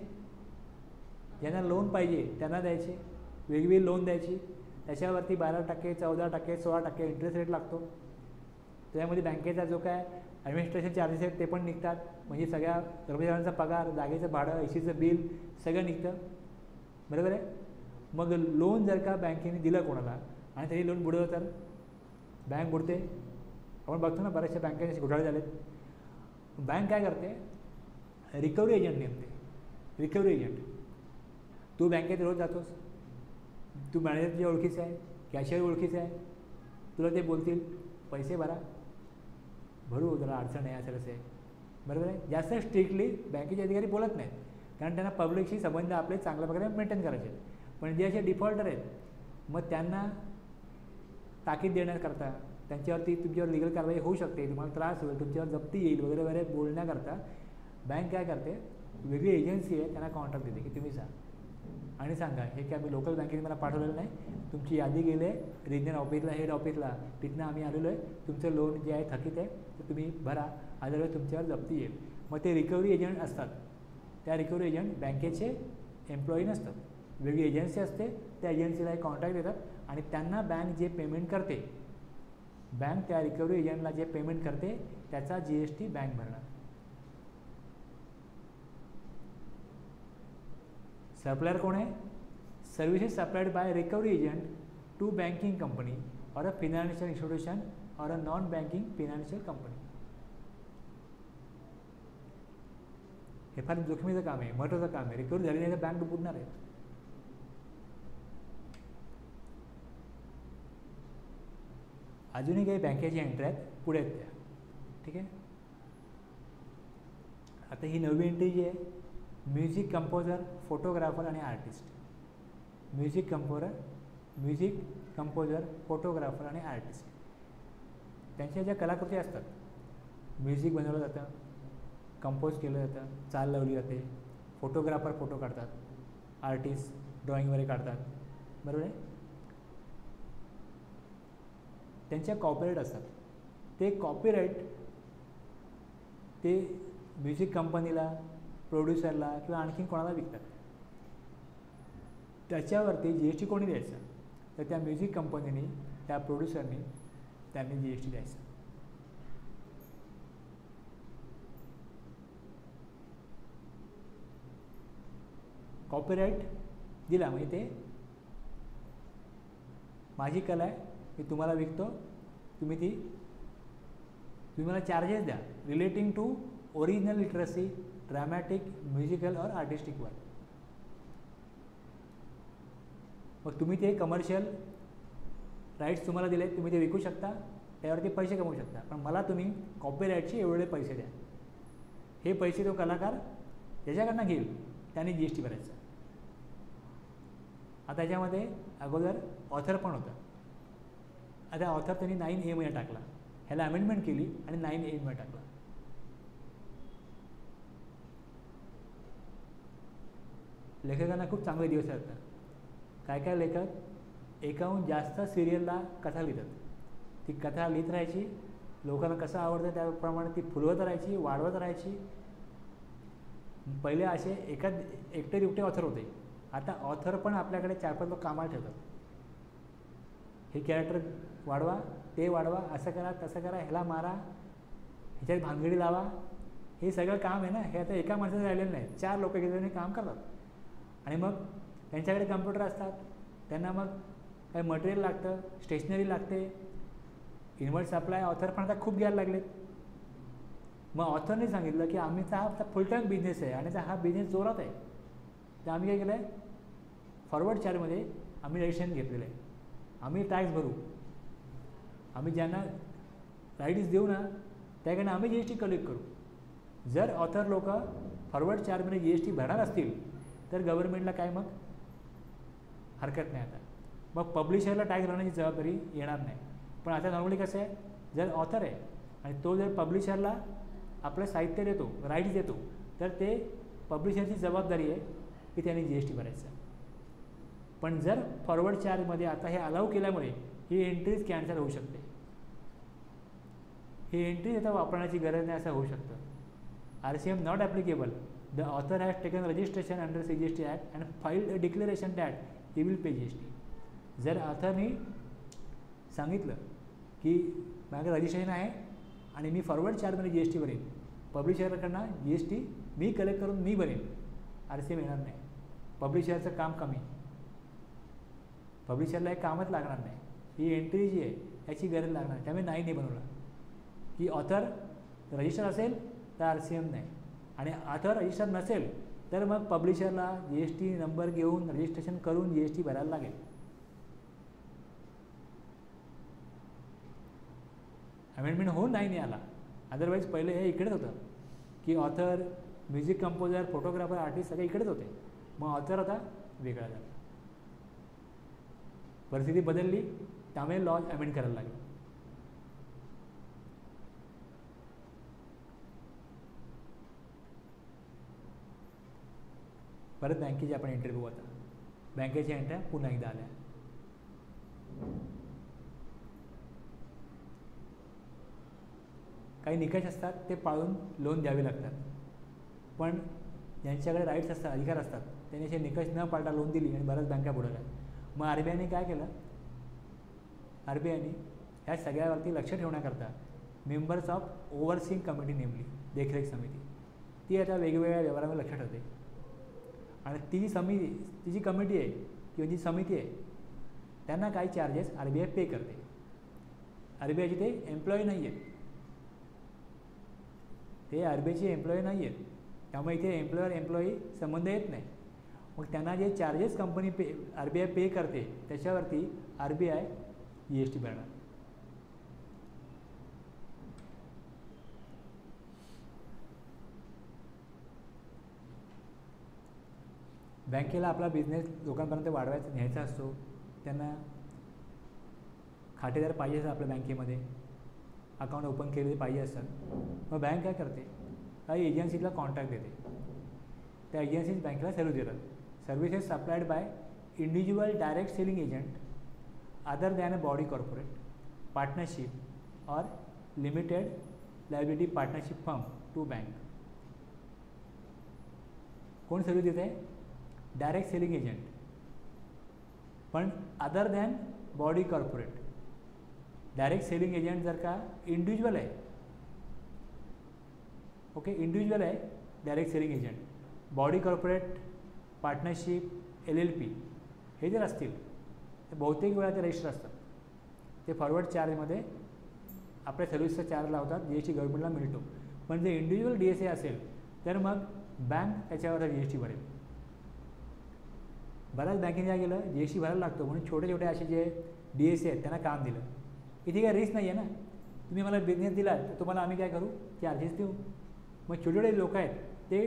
ज्यांना लोन पाहिजे त्यांना द्यायचे. वेगवेगळी लोन द्यायची, त्याच्यावरती 12%, 14%, 16% इंटरेस्ट रेट लागतो. त्याच्यामध्ये बँकेचा जो काय ॲडमिनिस्ट्रेशन चार्जेस आहेत ते पण निघतात. म्हणजे सगळ्या कर्मचाऱ्यांचा पगार, जागेचं भाडं, ACचं बिल सगळं निघतं, बरोबर आहे. मग लोन जर का बँकेने दिलं कोणाला आणि तरी लोन बुडवलं तर बँक बुडते. आपण बघतो ना बऱ्याचशा बँकेचे घोटाळे झालेत. बँक काय करते, रिकव्हरी एजंट नेमते. रिकव्हरी एजंट, तू बँकेत रोज जातोस, तू मॅनेजर तुझ्या ओळखीचा आहे, कॅशियर ओळखीचा आहे, तुला ते बोलतील पैसे भरू जरा अडचण आहे असं आहे, बरोबर आहे. जास्त स्ट्रिक्टली बँकेचे अधिकारी बोलत नाहीत, कारण त्यांना पब्लिकशी संबंध आपले चांगल्या प्रकारे मेंटेन करायचे आहेत. पण जे असे डिफॉल्टर आहेत मग त्यांना ताकीद देण्याकरता, त्यांच्यावरती तुमच्यावर लिगल कारवाई होऊ शकते, तुम्हाला त्रास होईल, तुमच्यावर जप्ती येईल वगैरे वगैरे बोलण्याकरता बँक काय करते, वेगळी एजन्सी आहे त्यांना कॉन्ट्रॅक्ट देते की तुम्ही जा आणि सांगा हे की आम्ही लोकल बँकेने मला पाठवलेलं नाही, तुमची यादी गेले रिजनल ऑफिसला, हेड ऑफिसला, तिथनं आम्ही आलेलो आहे, तुमचं लोन जे आहे थकीत आहे ते तुम्ही भरा, अदरवाईज तुमच्यावर जप्ती येईल. मग ते रिकव्हरी एजंट असतात. त्या रिकव्हरी एजंट बँकेचे एम्प्लॉई नसतात, वेगळी एजन्सी असते. त्या एजन्सीला एक कॉन्ट्रॅक्ट देतात आणि त्यांना बँक जे पेमेंट करते, बँक त्या रिकव्हरी एजंटला जे पेमेंट करते त्याचा GST बँक भरणार. सप्लायर कोण आहे, services supplied by recovery agent to banking company or a financial institution or a non banking financial company. हे फार जोखमीचं काम आहे, महत्त्वाचं काम आहे. रिकव्हरी झाली नाही तर बँक बुडणार आहे. अजूनही काही बँकेच्या एंट्री आहेत पुढे आहेत त्या, ठीक आहे. आता ही नवी एंट्री जी आहे, म्युझिक कंपोजर, फोटोग्राफर आणि आर्टिस्ट. म्युझिक कंपोजर, फोटोग्राफर आणि आर्टिस्ट, त्यांच्या ज्या कलाकृती असतात, म्युझिक बनवलं जातं, कंपोज केलं जातं, चाल लावली जाते, फोटोग्राफर फोटो काढतात, आर्टिस्ट ड्रॉइंग वगैरे काढतात, बरोबर आहे. त्यांच्या कॉपीराईट असतात. ते कॉपीराईट ते म्युझिक कंपनीला, प्रोड्युसरला किंवा आणखीन कोणाला विकतात. त्याच्यावरती GST कोणी द्यायचं, तर त्या म्युझिक कंपनीने, त्या प्रोड्युसरने त्यांनी GST द्यायचं. कॉपीराईट दिला म्हणजे ते माझी कला आहे, मी तुम्हाला विकतो, तुम्ही मला चार्जेस द्या relating to original literacy, dramatic, musical or artistic work. मग तुम्ही ते कमर्शियल राईट्स तुम्हाला दिले, तुम्ही ते विकू शकता, त्यावरती पैसे कमवू शकता, पण मला तुम्ही कॉपीराईटचे एवढे पैसे द्या. हे पैसे तो कलाकार ज्याच्याकडनं घेईल त्याने GST भरायचं. आता याच्यामध्ये अगोदर ऑथर पण होता. आता ऑथर त्यांनी 9A मध्ये टाकला, ह्याला अमेंडमेंट केली आणि 9A मध्ये टाकला. लेखकांना खूप चांगले दिवस असतात. काय काय लेखक एकाहून जास्त सिरियलला कथा लिहितात. ती कथा लिहित राहायची, लोकांना कसं आवडतं त्याप्रमाणे ती फुलवत राहायची, वाढवत राहायची. पहिले असे एकटे दुकटे ऑथर होते, आता ऑथर पण आपल्याकडे 4-5 लोक कामाला ठेवतात. हे कॅरेक्टर वाढवा, ते वाढवा, असं करा तसं करा, ह्याला मारा, ह्याच्यात भानगडी लावा, हे सगळं काम आहे ना. हे आता एका माणसाचं राहिलेलं नाही, 4 लोक घेऊन काम करतात. आणि मग त्यांच्याकडे कम्प्युटर असतात, त्यांना मग काही मटेरियल लागतं, स्टेशनरी लागते, इन्व्हर्ट सप्लाय ऑथर पण आता खूप घ्यायला लागलेत. मग ऑथरने सांगितलं की आम्हीचा हा फुल टाईम बिझनेस आहे आणि हा बिझनेस जोरात आहे, तर आम्ही काय केलं आहे, फॉरवर्ड चार्जमध्ये आम्ही रजिस्ट्रेशन घेतलेलं आहे. आम्ही टॅक्स भरू, आम्ही ज्यांना राईट्स देऊ ना त्याकडनं आम्ही GST कलेक्ट करू. जर ऑथर लोक फॉरवर्ड चार्जमध्ये GST भरणार असतील तर गव्हर्नमेंटला काय मग हरकत नाही. आता मग पब्लिशरला टॅक्स भरण्याची जबाबदारी येणार नाही. पण आता नॉर्मली कसं आहे, जर ऑथर आहे आणि तो जर पब्लिशरला आपलं साहित्य देतो, राईट्स देतो, तर ते पब्लिशरची जबाबदारी आहे की त्याने GST भरायचं. पण जर फॉरवर्ड चार्जमध्ये आता हे अलाउ केल्यामुळे ही एंट्रीज कॅन्सल होऊ शकते. ही एंट्रीज आता वापरण्याची गरज नाही असं होऊ शकतं. RCM not applicable. The author has taken registration under CGST act and filed a declaration that he will pay GST. जर ऑथरनी सांगितलं की माझं रजिस्ट्रेशन आहे आणि मी फॉरवर्ड चार्जमध्ये GST भरेन, पब्लिशरकडनं GST मी कलेक्ट करून मी भरेन, RCM येणार नाही. पब्लिशरचं काम कमी, पब्लिशरला एक कामच लागणार नाही. ही एंट्री जी आहे याची गरज लागणार नाही. त्यामुळे नाही बनवलं की ऑथर रजिस्टर असेल तर RCM नाही, आणि ऑथर रजिस्टर नसेल तर मग पब्लिशरला GST नंबर घेऊन रजिस्ट्रेशन करून GST भरायला लागेल. अमेंडमेंट होऊन नाही आला. अदरवाईज पहिले हे इकडेच होतं की author, music composer, photographer, artist सगळे इकडेच होते. मग ऑथर आता वेगळा झाला. परिस्थिती बदलली, त्यामुळे लॉज अमेंड करायला लागले. परत बँकेची आपण एंट्री बघू. आता बँकेच्या एंट्र्या पुन्हा एकदा आल्या. काही निकष असतात ते पाळून लोन द्यावे लागतात, पण ज्यांच्याकडे राईट्स असतात, अधिकार असतात, त्यांनी असे निकष न पाळता लोन दिली आणि बऱ्याच बँका बुडाल्या. मग RBIने काय केलं, RBIने ह्या सगळ्यावरती लक्ष ठेवण्याकरता मेंबर्स ऑफ ओव्हरसीइंग कमिटी नेमली, देखरेख समिती. ती आता वेगवेगळ्या व्यवहारावर लक्ष ठेवते. आणि ती जी कमिटी आहे किंवा जी समिती आहे त्यांना काही चार्जेस RBI पे करते. RBIचे ते एम्प्लॉई नाही आहेत, ते RBIचे एम्प्लॉई नाही आहेत, त्यामुळे इथे एम्प्लॉई संबंध येत नाही. मग त्यांना जे चार्जेस कंपनी RBI पे करते त्याच्यावरती RBI GST भरणार. बँकेला आपला बिझनेस लोकांपर्यंत वाढवायचा, न्यायचा असतो. त्यांना खातेदार पाहिजे असतात आपल्या बँकेमध्ये, अकाउंट ओपन केलेले पाहिजे असतात. मग बँक काय करते, काही एजन्सीला कॉन्ट्रॅक्ट देते. त्या एजन्सीज बँकेला सर्व्हिस देतात. Services supplied by individual direct selling agent other than a body corporate, partnership or limited liability partnership firm to bank. कोण सर्व्हिस देते, डायरेक्ट सेलिंग एजंट, पण other than body corporate. Direct selling agent जर का individual आहे, okay, individual आहे direct selling agent, body corporate, partnership, LLP हे जर असतील तर बहुतेक वेळा ते रजिस्टर असतात. ते फॉरवर्ड चार्जमध्ये आपल्या सर्व्हिसचा चार्ज लावतात, GST गव्हर्नमेंटला मिळतो. पण जर इंडिव्हिज्युअल DSA असेल तर मग बँक त्याच्यावर GST भरेल. बऱ्याच बँकेने काय केलं, GST भरायला लागतो म्हणून छोटे छोटे असे जे DSA आहेत त्यांना काम दिलं. इथे काय रिस्क नाही आहे ना, तुम्ही मला बिझनेस दिला तर तुम्हाला आम्ही काय करू, चार्जेस देऊ. मग छोटे छोटे लोक आहेत ते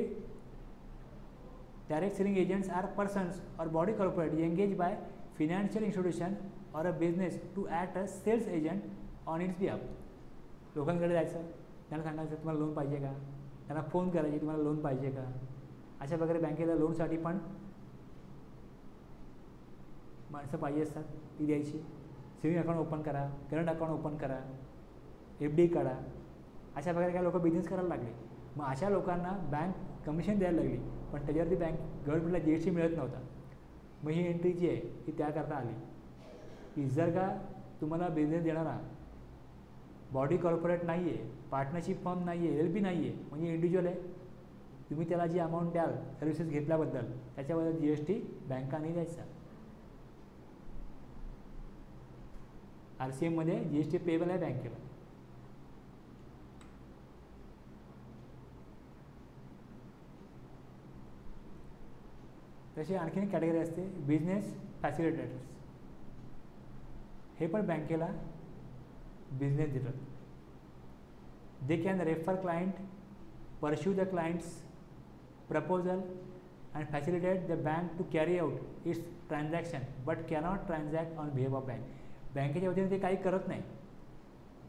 direct selling agents are persons or body corporate engage by financial institution or a business to act a sales agent on its behalf. लोकांकडे जायचं, त्यांना सांगायचं तुम्हाला लोन पाहिजे का, त्यांना फोन करायचे तुम्हाला लोन पाहिजे का. अशा प्रकारे बँकेला लोनसाठी पण माणसं पाहिजे असतात, ती द्यायची. सेविंग अकाउंट ओपन करा, करंट अकाउंट ओपन करा, FD काढा. अशा प्रकारे काय लोक बिझनेस करायला लागले. मग अशा लोकांना बँक कमिशन द्यायला लागली, पण त्याच्यावरती गव्हर्नमेंटला जी एस टी मिळत नव्हता. मग ही एंट्री जी आहे ती त्याकरता आली की जर का तुम्हाला बिझनेस देणारा बॉडी कॉर्पोरेट नाही आहे, पार्टनरशिप फर्म नाही आहे, LLP नाही आहे, म्हणजे इंडिव्हिज्युअल आहे, तुम्ही त्याला जी अमाऊंट द्याल सर्व्हिसेस घेतल्याबद्दल त्याच्याबद्दल GST बँका नाही द्यायचा. RCMमध्ये GST पेबल आहे बँकेला. तशी आणखीन एक कॅटेगरी असते बिझनेस फॅसिलिटेटर्स. हे पण बँकेला बिझनेस देतात. They can refer client, pursue the clients proposal and facilitate the bank to carry out its transaction but cannot transact on behalf of bank. बँकेच्या वतीने ते काही करत नाही,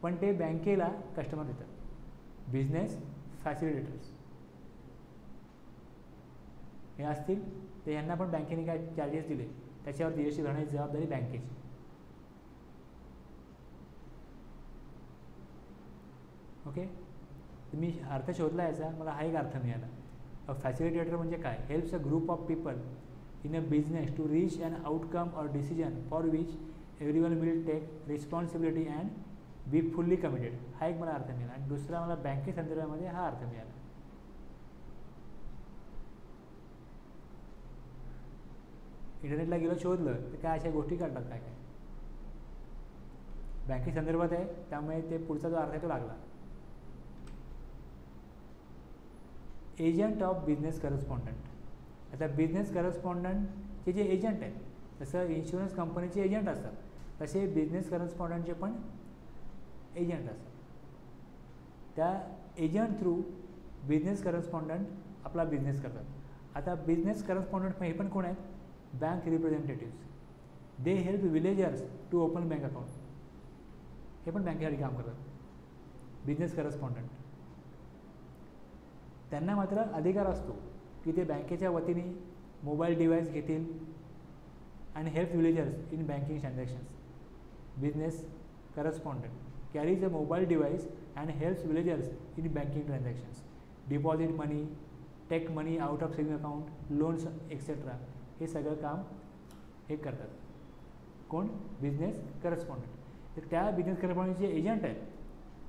पण ते बँकेला कस्टमर देतात. बिझनेस फॅसिलिटेटर्स हे असतील तर यांना पण बँकेने काय चार्जेस दिले त्याच्यावर GST भरण्याची जबाबदारी बँकेची. ओके, तुम्ही अर्थ शोधला याचा, मला हा एक अर्थ मिळाला. फॅसिलिटेटर म्हणजे काय? Helps a group of people in a business to reach an outcome or decision for which everyone will take responsibility and be fully committed. हा एक मला अर्थ मिळाला. आणि दुसरा मला बँके संदर्भामध्ये हा अर्थ मिळाला. इंटरनेटला गेलं शोधलं तर काय अशा गोष्टी काढतात काय काय बँके संदर्भात आहे, त्यामुळे ते पुढचा जो अर्थ आहे तो लागला. Agent of business correspondent. आता बिझनेस करस्पॉन्डंटचे जे एजंट आहेत, जसं इन्शुरन्स कंपनीचे एजंट असतात तसे बिझनेस करस्पॉन्डंटचे पण एजंट असतात. त्या एजंट थ्रू बिझनेस करस्पॉन्डंट आपला बिझनेस करतात. आता बिझनेस करस्पॉन्डंट हे पण कोण आहेत? Bank representatives. They help villagers to open bank account. हे पण बँकेसाठी काम करतात. बिझनेस करस्पॉन्डंट त्यांना मात्र अधिकार असतो की ते बँकेच्या वतीने मोबाईल डिव्हाइस घेतील आणि help villagers in banking transactions. Business correspondent carries a mobile device and helps villagers in banking transactions. Deposit money, take money out of saving account, loans etcetera. हे सगळं काम हे करतात कोण? Business correspondent. तर त्या बिझनेस करस्पॉन्डंटचे एजंट आहेत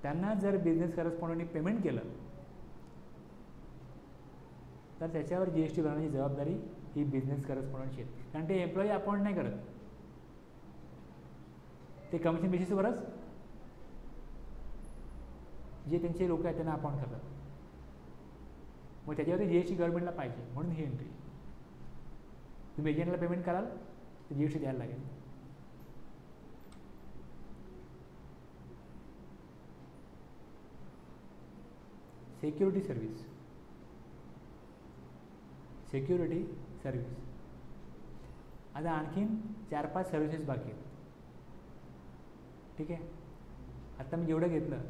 त्यांना जर बिझनेस करस्पॉन्डंटने पेमेंट केलं तर त्याच्यावर GST भरण्याची जबाबदारी ही बिझनेस करस्पॉन्डंटची आहे. कारण ते एम्प्लॉई अपॉइंट नाही करत, ते कमिशन बेसिसवरच जे त्यांचे लोक आहेत त्यांना अपॉइंट करतात. मग त्याच्यावरती GST गव्हर्नमेंटला पाहिजे, म्हणून ही एंट्री. तुम्ही एजंटला पेमेंट कराल तर GST द्यायला लागेल. Security service. Security service. आता आणखीन 4-5 सर्व्हिसेस बाकी आहेत. ठीक आहे, आता मी जेवढं घेतलं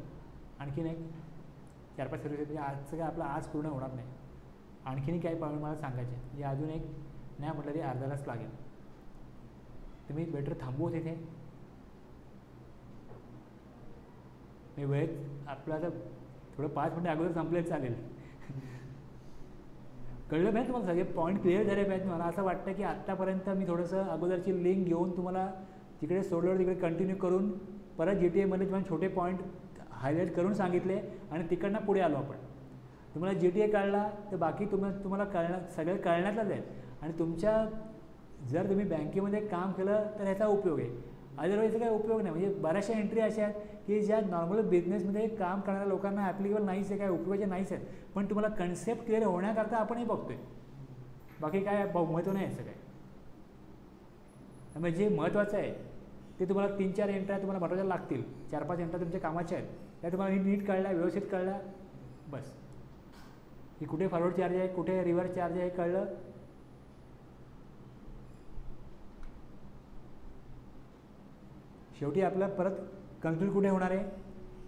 आणखीन एक 4-5 सर्व्हिसेस, म्हणजे आजचं काय आपलं आज पूर्ण होणार नाही. आणखीन काही प्रॉब्लेम मला सांगायचे म्हणजे अजून एक नाही म्हटलं तरी अर्धा तास लागेल. तुम्ही बेटर थांबवू तिथे. मी वेळेत आपलं आता थोडं 5 मिनिटं अगोदर संपलेलं चालेल. कळलं पाहिजे तुम्हाला, सगळे पॉईंट क्लिअर झाले पाहिजेत. मला असं वाटतं की आत्तापर्यंत मी थोडंसं अगोदरची लिंक घेऊन तुम्हाला जिकडे सोडलं तिकडे कंटिन्यू करून परत GTAमध्ये तुम्हाला छोटे पॉईंट हायलाईट करून सांगितले आणि तिकडनं पुढे आलो आपण. तुम्हाला GTA कळला तर बाकी तुम्हाला सगळं कळण्यातलंच आहे. आणि तुमच्या जर तुम्ही बँकेमध्ये काम केलं तर ह्याचा उपयोग आहे, अदरवाईज काही उपयोग नाही. म्हणजे बऱ्याचशा एंट्री अशा आहेत की ज्या नॉर्मल बिझनेसमध्ये काम करणाऱ्या लोकांना ॲप्लिकेबल नाहीच आहे, काय उपयोगाचे नाहीच आहेत, पण तुम्हाला कन्सेप्ट क्लिअर होण्याकरता आपणही बघतोय. बाकी काय महत्त्व नाही याचं काय. त्यामुळे जे महत्त्वाचं आहे ते तुम्हाला 3-4 एंट्र्या तुम्हाला बनवायला लागतील. 4-5 एंट्र्या तुमच्या कामाच्या आहेत, त्या तुम्हाला नीट कळल्या, व्यवस्थित कळल्या, बस. की कुठे फॉरवर्ड चार्ज आहे, कुठे रिव्हर्स चार्ज आहे कळलं. शेवटी आपलं परत कन्क्लूड कुठे होणार आहे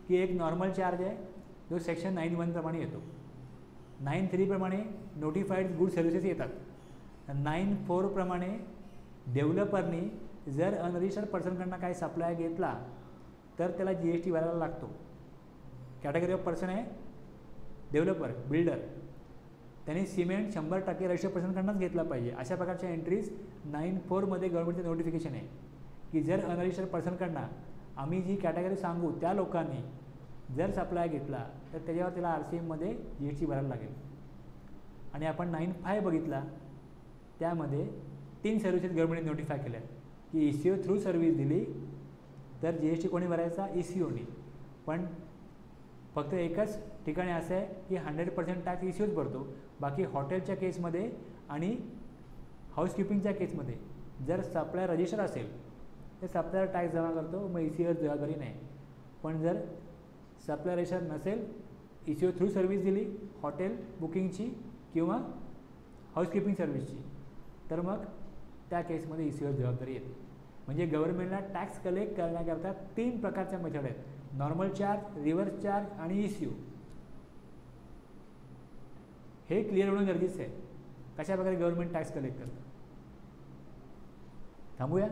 की एक नॉर्मल चार्ज आहे जो सेक्शन 9(1) प्रमाणे येतो. 9(3) प्रमाणे नोटिफाईड गुड सर्व्हिसेस येतात. 9(4) प्रमाणे डेव्हलपरनी जर अनरजिस्टर्ड पर्सनकडनं काही सप्लाय घेतला तर त्याला GST भरायला लागतो. कॅटेगरी ऑफ पर्सन आहे डेव्हलपर, बिल्डर. त्यांनी सिमेंट 100% रजिस्टर पर्सनकडनंच घेतला पाहिजे. अशा प्रकारच्या एंट्रीज 9(4) गव्हर्नमेंटचं नोटिफिकेशन आहे की जर अनरजिस्टर्ड पर्सनकडनं आम्ही जी कॅटेगरी सांगू त्या लोकांनी जर सप्लाय घेतला तर त्याच्यावर त्याला RCMमध्ये GST भरायला लागेल. आणि आपण 9(5) बघितला, त्यामध्ये 3 सर्व्हिसेस गव्हर्नमेंटने नोटिफाय केल्या की ECO थ्रू सर्व्हिस दिली तर GST कोणी भरायचा? ECOनी. पण फक्त एकच ठिकाणी असं आहे की 100% टॅक्स ECOच भरतो. बाकी हॉटेलच्या केसमध्ये आणि हाऊसकीपिंगच्या केसमध्ये जर सप्लायर रजिस्टर असेल तर सप्लायर टॅक्स जमा करतो, मग ECO जबाबदारी नाही. पण जर सप्लायर रजिस्टर नसेल, ECO थ्रू सर्व्हिस दिली हॉटेल बुकिंगची किंवा हाऊसकीपिंग सर्व्हिसची, तर मग त्या केसमध्ये ECO जबाबदारी येते. म्हणजे गव्हर्नमेंटला टॅक्स कलेक्ट करण्याकरता 3 प्रकारच्या मेथड आहेत: नॉर्मल चार्ज, रिव्हर्स चार्ज आणि ECO. हे क्लिअर होणं गरजेचं आहे कशा प्रकारे गव्हर्नमेंट टॅक्स कलेक्ट करतं. थांबूया.